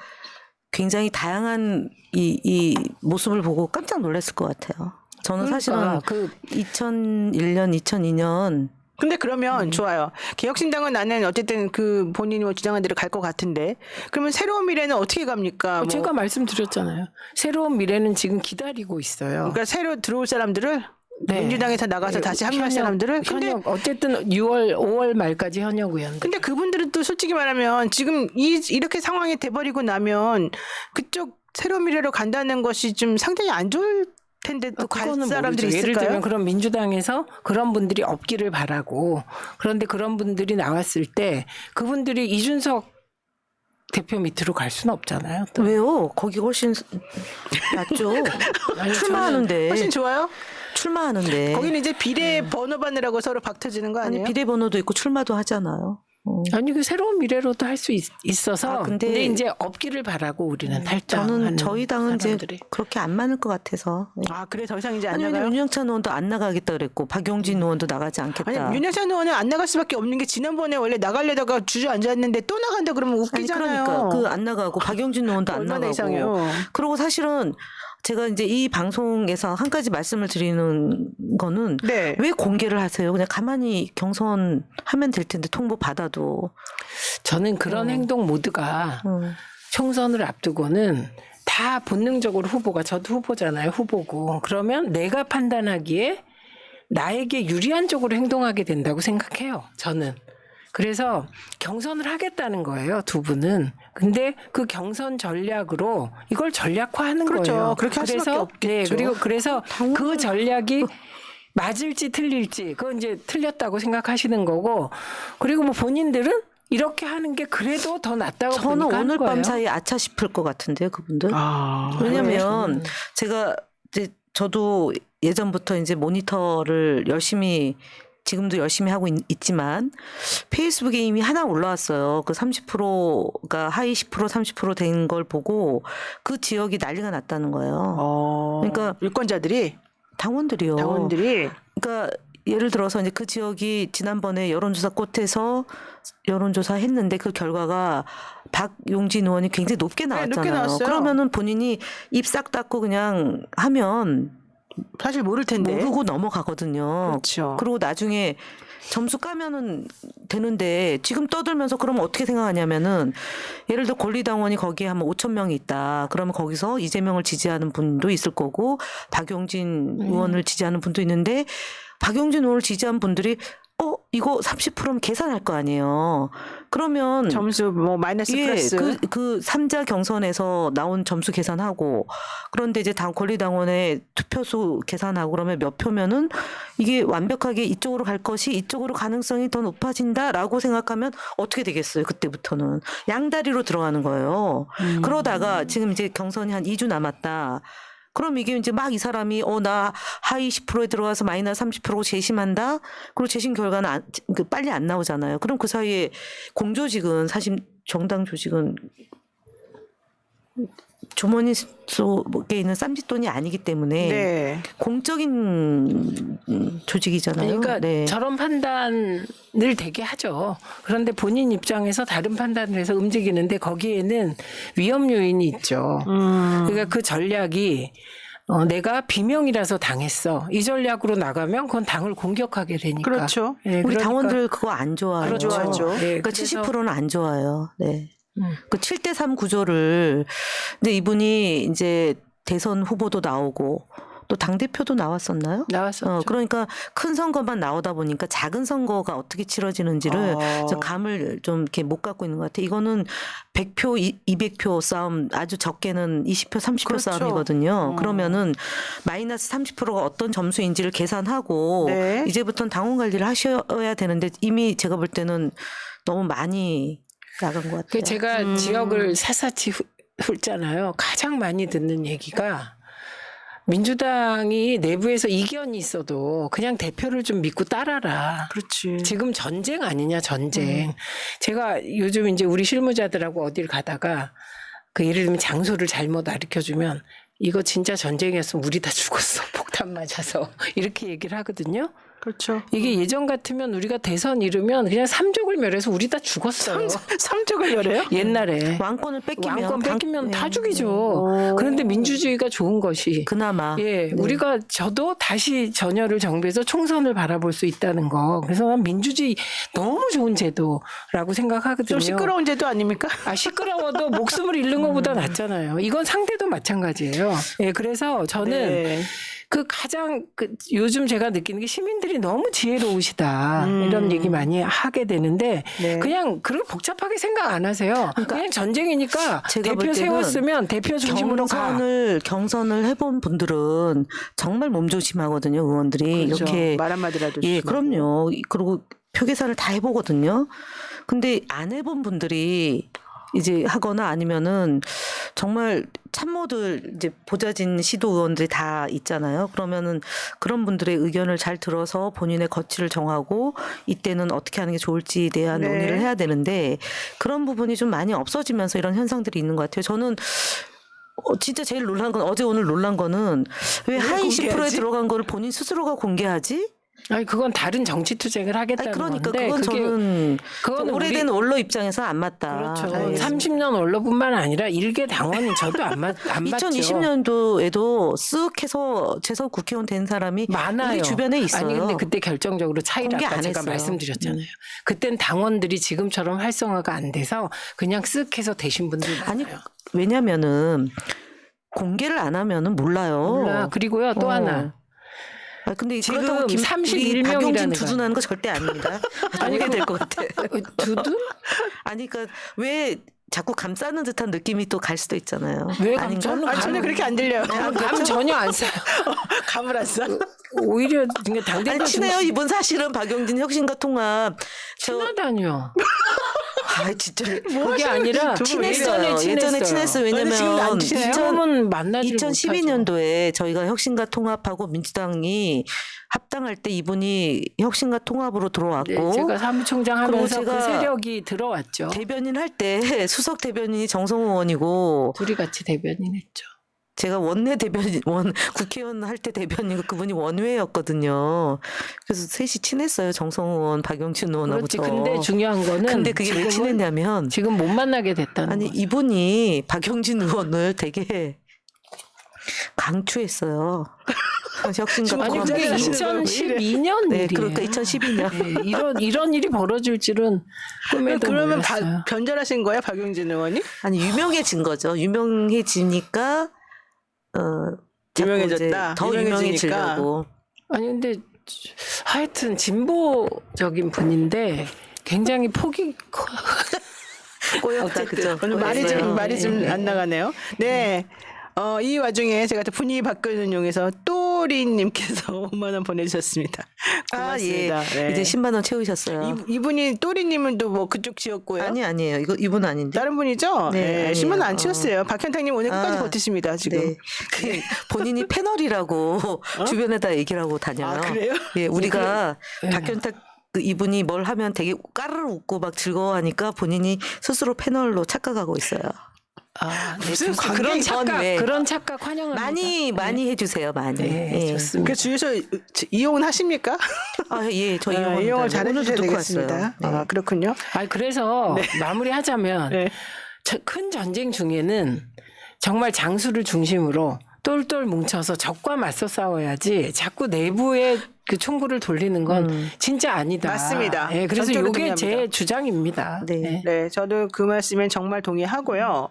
굉장히 다양한 이 모습을 보고 깜짝 놀랐을 것 같아요. 저는 사실은 그러니까 2001년, 2002년 근데 그러면 좋아요. 개혁신당은 나는 어쨌든 그 본인이 뭐 주장한 대로 갈 것 같은데 그러면 새로운 미래는 어떻게 갑니까? 뭐 제가 말씀드렸잖아요. 새로운 미래는 지금 기다리고 있어요. 그러니까 새로 들어올 사람들을 네. 민주당에서 나가서 다시 합류할 사람들을 근데 현역 어쨌든 5월 말까지 현역 의원들. 근데 그분들은 또 솔직히 말하면 지금 이렇게 상황이 돼버리고 나면 그쪽 새로운 미래로 간다는 것이 좀 상당히 안 좋을 텐데 또 갈 그거는 사람들이 모르죠. 예를 있을까요? 들면 그럼 민주당에서 그런 분들이 없기를 바라고 그런데 그런 분들이 나왔을 때 그분들이 이준석 대표 밑으로 갈 수는 없잖아요. 또. 왜요? 거기 훨씬 낫죠. 아니, 출마하는데 훨씬 좋아요? 출마하는데 거기는 이제 비례 번호 받느라고 서로 박터지는 거 아니 아니에요? 비례번호도 있고 출마도 하잖아요. 아니 그 새로운 미래로도 할 수 있어서 근데 근데 이제 없기를 바라고 우리는 탈당하는 저희 당은 사람들이. 이제 그렇게 안 맞을 것 같아서. 네. 아 그래 더 이상 이제 안 아니 나가요? 윤영찬 의원도 안 나가겠다 그랬고 박용진 의원도 나가지 않겠다. 아니 윤영찬 의원은 안 나갈 수밖에 없는 게 지난번에 원래 나가려다가 주저앉았는데 또 나간다 그러면 웃기잖아요. 그러니까 그 안 나가고 박용진 의원도 안 얼마나 나가고. 이상해요. 그리고 사실은 제가 이제 이 방송에서 한 가지 말씀을 드리는 거는 네. 왜 공개를 하세요? 그냥 가만히 경선하면 될 텐데 통보 받아도. 저는 그런 행동 모두가 총선을 앞두고는 다 본능적으로 후보가 저도 후보잖아요. 후보고 그러면 내가 판단하기에 나에게 유리한 쪽으로 행동하게 된다고 생각해요. 저는. 그래서 경선을 하겠다는 거예요. 두 분은. 근데 그 경선 전략으로 이걸 전략화하는 그렇죠. 거예요. 그렇게 할 수밖에 없겠죠. 네, 그리고 그래서 그 전략이 맞을지 틀릴지 그건 이제 틀렸다고 생각하시는 거고 그리고 뭐 본인들은 이렇게 하는 게 그래도 더 낫다고 저는 보니까 하는 오늘 밤 거예요. 사이에 아차 싶을 것 같은데요, 그분들. 아, 왜냐면 제가 이제 저도 예전부터 이제 모니터를 지금도 열심히 하고 있지만 페이스북에 이미 하나 올라왔어요. 그 30%가 하위 10% 30% 된 걸 보고 그 지역이 난리가 났다는 거예요. 그러니까 유권자들이 당원들이요. 그러니까 예를 들어서 이제 그 지역이 지난번에 여론조사 꽃에서 여론조사 했는데 그 결과가 박용진 의원이 굉장히 높게 나왔잖아요. 높게 나왔어요. 그러면은 본인이 입 싹 닫고 그냥 하면 사실 모를 텐데. 모르고 넘어가거든요. 그렇죠. 그리고 나중에 점수 까면은 되는데 지금 떠들면서 그러면 어떻게 생각하냐면은 예를 들어 권리당원이 거기에 한 5천 명이 있다. 그러면 거기서 이재명을 지지하는 분도 있을 거고 박용진 의원을 지지하는 분도 있는데 박용진 의원을 지지한 분들이 이거 30%면 계산할 거 아니에요. 그러면 점수 뭐 마이너스 플러스. 그 3자 경선에서 나온 점수 계산하고 그런데 이제 권리당원의 투표수 계산하고 그러면 몇 표면은 이게 완벽하게 이쪽으로 갈 것이 이쪽으로 가능성이 더 높아진다라고 생각하면 어떻게 되겠어요? 그때부터는 양다리로 들어가는 거예요. 그러다가 지금 이제 경선이 한 2주 남았다. 그럼 이게 이제 막 이 사람이 나 하위 10%에 들어가서 마이너스 30% 재심한다. 그리고 재심 결과는 빨리 안 나오잖아요. 그럼 그 사이에 공조직은 사실 정당 조직은 주머니 속에 있는 쌈짓돈이 아니기 때문에 네. 공적인 조직이잖아요. 그러니까 네. 저런 판단을 되게 하죠. 그런데 본인 입장에서 다른 판단을 해서 움직이는데 거기에는 위험 요인이 있죠. 그러니까 그 전략이 내가 비명이라서 당했어. 이 전략으로 나가면 그건 당을 공격하게 되니까. 그렇죠. 네, 우리 그러니까 당원들 그거 안 좋아해요. 그렇죠. 좋아하죠. 네, 그러니까 그래서 70%는 안 좋아요. 네. 그 7대3 구조를 근데 이분이 이제 대선 후보도 나오고 또 당대표도 나왔었나요? 나왔었죠. 그러니까 큰 선거만 나오다 보니까 작은 선거가 어떻게 치러지는지를 저 감을 좀 이렇게 못 갖고 있는 것 같아요. 이거는 100표, 200표 싸움 아주 적게는 20표, 30표 그렇죠. 싸움이거든요. 그러면은 마이너스 30%가 어떤 점수인지를 계산하고 네. 이제부터는 당원 관리를 하셔야 되는데 이미 제가 볼 때는 너무 많이 나간 것 같아요. 제가 지역을 샅샅이 훑잖아요. 가장 많이 듣는 얘기가 민주당이 내부에서 이견이 있어도 그냥 대표를 좀 믿고 따라라. 그렇지. 지금 전쟁 아니냐, 전쟁. 제가 요즘 이제 우리 실무자들하고 어딜 가다가 그 예를 들면 장소를 잘못 가르쳐주면 이거 진짜 전쟁이었으면 우리 다 죽었어. 폭탄 맞아서. 이렇게 얘기를 하거든요. 그렇죠. 이게 예전 같으면 우리가 대선 이루면 그냥 삼족을 멸해서 우리 다 죽었어요. 삼족을 열어요? 옛날에. 왕권을 뺏기면 왕권 뺏기면 다 네. 죽이죠. 그런데 민주주의가 좋은 것이 그나마 예, 우리가 저도 다시 전열을 정비해서 총선을 바라볼 수 있다는 거. 그래서 난 민주주의 너무 좋은 제도라고 생각하거든요. 좀 시끄러운 제도 아닙니까? 시끄러워도 목숨을 잃는 것보다 낫잖아요. 이건 상대도 마찬가지예요. 예, 그래서 저는 네. 가장 요즘 제가 느끼는 게 시민들이 너무 지혜로우시다 이런 얘기 많이 하게 되는데 네. 그냥 그렇게 복잡하게 생각 안 하세요. 그냥 전쟁이니까 제가 볼 대표 때는 세웠으면 대표 중심으로 가. 경선을 해본 분들은 정말 몸조심하거든요. 의원들이 그렇죠. 이렇게 말 한마디라도 예, 조심하고. 그럼요. 그리고 표 계산을 다 해보거든요. 근데 안 해본 분들이 이제 하거나 아니면은 정말 참모들 이제 보좌진 시도 의원들이 다 있잖아요. 그러면은 그런 분들의 의견을 잘 들어서 본인의 거취를 정하고 이때는 어떻게 하는 게 좋을지에 대한 네. 논의를 해야 되는데 그런 부분이 좀 많이 없어지면서 이런 현상들이 있는 것 같아요. 저는 진짜 제일 놀란 건 어제 오늘 놀란 거는 왜 하위 10%에 공개하지? 들어간 거를 본인 스스로가 공개하지? 아니 그건 다른 정치 투쟁을 하겠다는 그러니까 건데 그건 저는 그건 오래된 원로 입장에서 안 맞다. 그렇죠. 네. 30년 원로뿐만 아니라 일개 당원인 저도 안 맞죠. 2020년도에도 쓱 해서 재선 국회의원 된 사람이 많아요. 우리 주변에 있어요. 아니 근데 그때 결정적으로 차이를 공개 아까 안 제가 했어요. 말씀드렸잖아요. 그땐 당원들이 지금처럼 활성화가 안 돼서 그냥 쓱 해서 되신 분들 많아요. 아니 왜냐면은 공개를 안 하면은 몰라요. 몰라. 그리고요 또 하나. 근데 지금 그렇다고 31 박용진 명이라는 두둔하는 거 절대 아닙니다. 아니, 아니게 될 것 같아. 두둔? 아니 그러니까 왜 자꾸 감싸는 듯한 느낌이 또 갈 수도 있잖아요. 왜 아닌가? 저는 아니, 전혀 그렇게 안 들려요. 감 전혀 안 써요. 감을 안 써. 오히려 당대표 아니 친해요. 이분 사실은 박용진 혁신과 통합 친하다뇨. 아 진짜 그게 아니라 친했어요. 예전에 친했어요. 지금도 안 왜냐면 친해요? 지금은 만나지 2012년도에 저희가 혁신과 통합하고 민주당이 합당할 때 이분이 혁신과 통합으로 들어왔고 네, 제가 사무총장 하면서 그리고 그 제가 세력이 들어왔죠. 대변인 할 때 수석 대변인이 정성호 의원이고 둘이 같이 대변인했죠. 제가 원내 대변인 국회의원 할 때 대변이고 그분이 원외였거든요. 그래서 셋이 친했어요. 정성호 의원, 박영진 의원하고 그렇지. 저. 근데 중요한 거는 근데 그게 왜 지금은 친했냐면 지금 못 만나게 됐다는 아니 거죠. 이분이 박영진 의원을 되게 강추했어요. 혁신과 아니 통합. 그게 하시는 거예요? 2012년 네, 일이에요. 그러니까 2012년. 네, 이런 일이 벌어질 줄은 꿈에도 그러면 몰랐어요. 변절하신 거예요, 박용진 의원이? 아니 유명해진 거죠. 유명해지니까 자꾸 유명해졌다. 이제 더 유명해지니까. 유명해지려고. 아니 근데 하여튼 진보적인 분인데 굉장히 폭이 꼬였다 그죠? 오늘 꼬였어요. 말이 좀 안 나가네요. 네. 이 와중에 제가 또 분위기 바꾸는 용에서 또리님께서 5만 원 보내주셨습니다. 아 예. 고맙습니다. 네. 이제 10만 원 채우셨어요. 이분이 또리님은 또 뭐 그쪽 지역고요. 아니에요. 이분 아닌데. 다른 분이죠? 네, 네, 아니에요. 10만 원 안 치웠어요. 박현탁님 오늘 끝까지 아, 버티십니다, 지금. 네. 그 본인이 패널이라고 주변에다 얘기를 하고 다녀요. 아, 그래요? 예, 우리가 네. 박현탁 그 이분이 뭘 하면 되게 까르르 웃고 막 즐거워하니까 본인이 스스로 패널로 착각하고 있어요. 아, 네, 무슨 좋습니다. 관계 그런 착각 환영합니다. 많이 해주세요, 많이. 네, 예. 좋습니다. 그 주유소 이용은 하십니까? 아, 예, 저 이용을 이용을 잘해주셔야 되겠습니다. 네. 아, 그렇군요. 그래서 마무리하자면 네. 큰 전쟁 중에는 정말 장수를 중심으로 똘똘 뭉쳐서 적과 맞서 싸워야지 자꾸 내부에 그 총구를 돌리는 건 진짜 아니다. 맞습니다. 예, 그래서 전적으로 이게 제 동의합니다. 주장입니다. 네. 예. 네, 저도 그 말씀에 정말 동의하고요.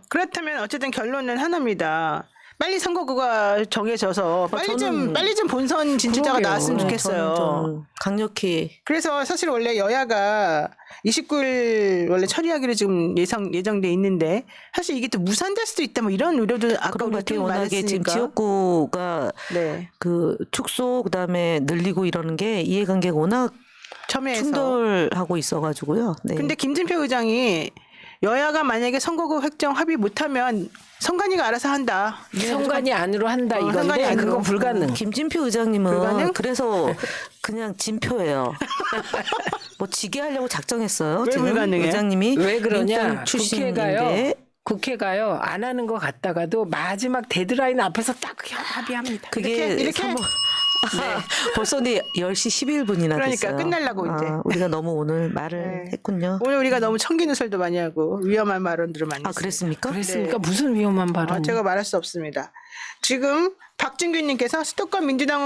그렇다면 어쨌든 결론은 하나입니다. 빨리 선거구가 정해져서 빨리 좀 본선 진출자가 그러게요. 나왔으면 네, 좋겠어요. 저는 강력히 그래서 사실 원래 여야가 29일 원래 처리하기로 지금 예정돼 있는데 사실 이게 또 무산될 수도 있다 뭐 이런 우려도 아까 그런 것 우리가 같아요. 좀 워낙에 지금 많았으니까. 지역구가 네, 그 축소 그다음에 늘리고 이러는 게 이해관계가 워낙 첨예해서. 충돌하고 있어가지고요. 네. 근데 김진표 의장이 여야가 만약에 선거구 획정 합의 못하면 선관위가 알아서 한다. 선관위 안으로 한다 선관위 이건데 안으로. 그거 불가능. 김진표 의장님은 불가능? 그래서 그냥 진표예요. 뭐 지게 하려고 작정했어요. 왜 지금 불가능해요? 의장님이 왜 그러냐? 민당 출신인데 국회 가요. 안 하는 것 같다가도 마지막 데드라인 앞에서 딱 합의합니다. 그게 이렇게? 벌써 10시 11분이나 그러니까 됐어요. 끝내려고 이제. 우리가 너무 오늘 말을 네. 했군요. 오늘 우리가 너무 청기누설도 많이 하고 위험한 발언들을 많이 아 했습니다. 그랬습니까? 그랬습니까? 무슨 위험한 발언? 제가 말할 수 없습니다. 지금 박준규님께서 수도권 민주당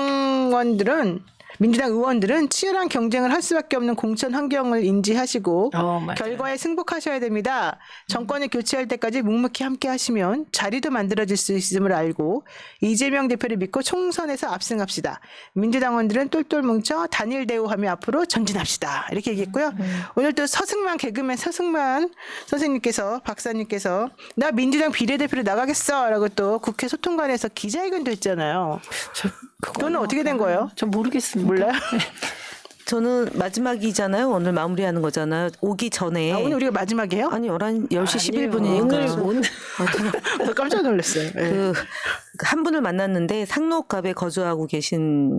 의원들은 치열한 경쟁을 할 수밖에 없는 공천 환경을 인지하시고 맞아요. 결과에 승복하셔야 됩니다. 정권을 교체할 때까지 묵묵히 함께 하시면 자리도 만들어질 수 있음을 알고 이재명 대표를 믿고 총선에서 압승합시다. 민주당원들은 똘똘 뭉쳐 단일 대우하며 앞으로 전진합시다. 이렇게 얘기했고요. 오늘 또 서승만 개그맨 서승만 선생님께서 박사님께서 나 민주당 비례대표로 나가겠어라고 또 국회 소통관에서 기자회견도 했잖아요. 그거는 어떻게 된 거예요? 전 모르겠습니다. 몰라요? 저는 마지막이잖아요. 오늘 마무리하는 거잖아요. 오기 전에. 오늘 우리가 마지막이에요? 아니 10시 아니에요. 11분이니까. 오늘 저 깜짝 놀랐어요. 네. 한 분을 만났는데 상록갑에 거주하고 계신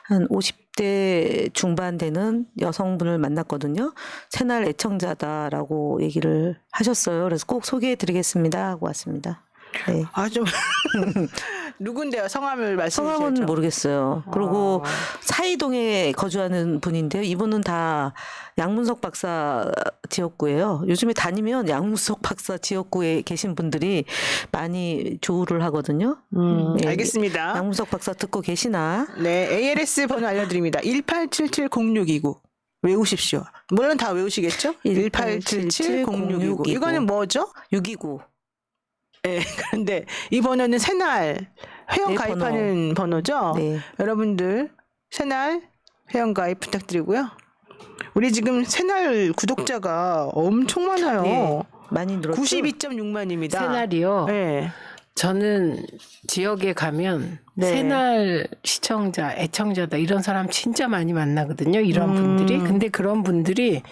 한 50대 중반 되는 여성분을 만났거든요. 새날 애청자다라고 얘기를 하셨어요. 그래서 꼭 소개해드리겠습니다 하고 왔습니다. 네. 좀 누군데요? 성함을 말씀해 성함은 주셔야죠. 모르겠어요. 그리고 사이동에 거주하는 분인데요. 이분은 다 양문석 박사 지역구예요. 요즘에 다니면 양문석 박사 지역구에 계신 분들이 많이 조우를 하거든요. 네. 알겠습니다. 양문석 박사 듣고 계시나? 네, ALS 번호 알려드립니다. 18770629 외우십시오. 물론 다 외우시겠죠? 18770629 이거는 뭐죠? 629. 네, 그런데 이 번호는 새날 회원 네, 가입하는 번호죠. 네. 여러분들 새날 회원 가입 부탁드리고요. 우리 지금 새날 구독자가 엄청 많아요. 네. 많이 늘었죠. 92.6만입니다. 새날이요. 네. 저는 지역에 가면 네. 새날 시청자, 애청자다 이런 사람 진짜 많이 만나거든요. 이런 분들이. 근데 그런 분들이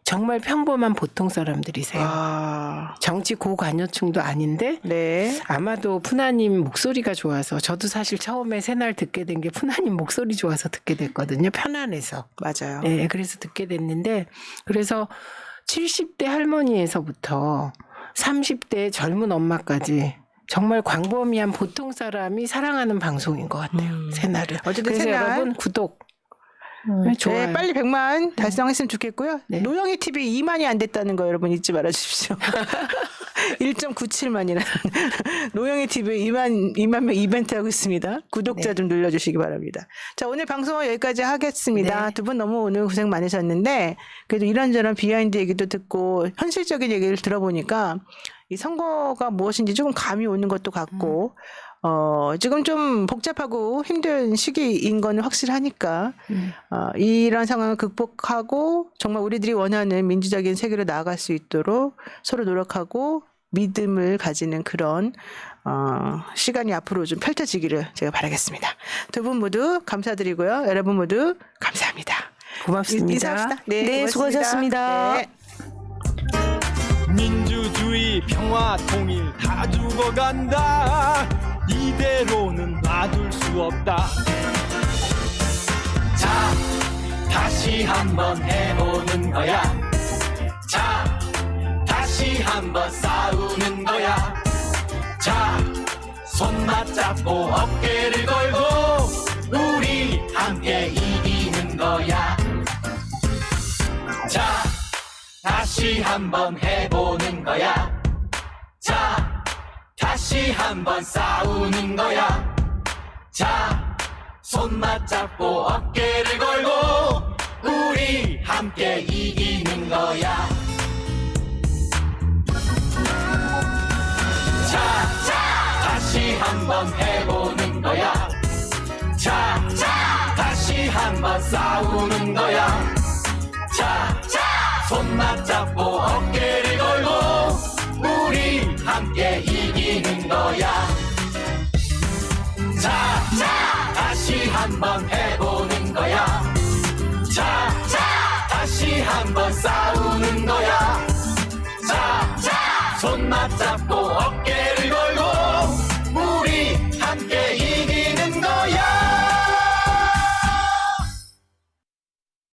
정말 평범한 보통 사람들이세요. 아, 정치 고관여층도 아닌데 네. 아마도 푸나님 목소리가 좋아서 저도 사실 처음에 새날 듣게 된 게 푸나님 목소리 좋아서 듣게 됐거든요. 편안해서. 맞아요. 네, 그래서 듣게 됐는데 그래서 70대 할머니에서부터 30대 젊은 엄마까지 정말 광범위한 보통 사람이 사랑하는 방송인 것 같아요. 새날은. 어쨌든 그래서 새날. 여러분 구독. 좋아요. 네, 빨리 100만 달성했으면 좋겠고요. 네. 노영희 TV 2만이 안 됐다는 거 여러분 잊지 말아 주십시오. 1.97만이라는 노영희 TV 2만 명 이벤트 하고 있습니다. 구독자 네. 좀 눌러주시기 바랍니다. 자, 오늘 방송은 여기까지 하겠습니다. 네. 두 분 너무 오늘 고생 많으셨는데 그래도 이런저런 비하인드 얘기도 듣고 현실적인 얘기를 들어보니까 이 선거가 무엇인지 조금 감이 오는 것도 같고 지금 좀 복잡하고 힘든 시기인 건 확실하니까 이런 상황을 극복하고 정말 우리들이 원하는 민주적인 세계로 나아갈 수 있도록 서로 노력하고 믿음을 가지는 그런 시간이 앞으로 좀 펼쳐지기를 제가 바라겠습니다. 두 분 모두 감사드리고요. 여러분 모두 감사합니다. 고맙습니다. 인사합시다. 네, 고맙습니다. 수고하셨습니다. 네. 민주주의 평화 통일 다 죽어간다 이대로는 놔둘 수 없다 자 다시 한번 해보는 거야 자 다시 한번 싸우는 거야 자 손 맞잡고 어깨를 걸고 우리 함께 이기는 거야 자 다시 한번 해보는 거야 자 다시 한번 싸우는 거야 자 손 맞잡고 어깨를 걸고 우리 함께 이기는 거야 자 다시 한번 해보는 거야 자 다시 한번 싸우는 거야 자 손 맞잡고 어깨를 걸고 우리 함께 이기는 거야 자 다시 한번 해보는 거야 자 다시 한번 싸우는 거야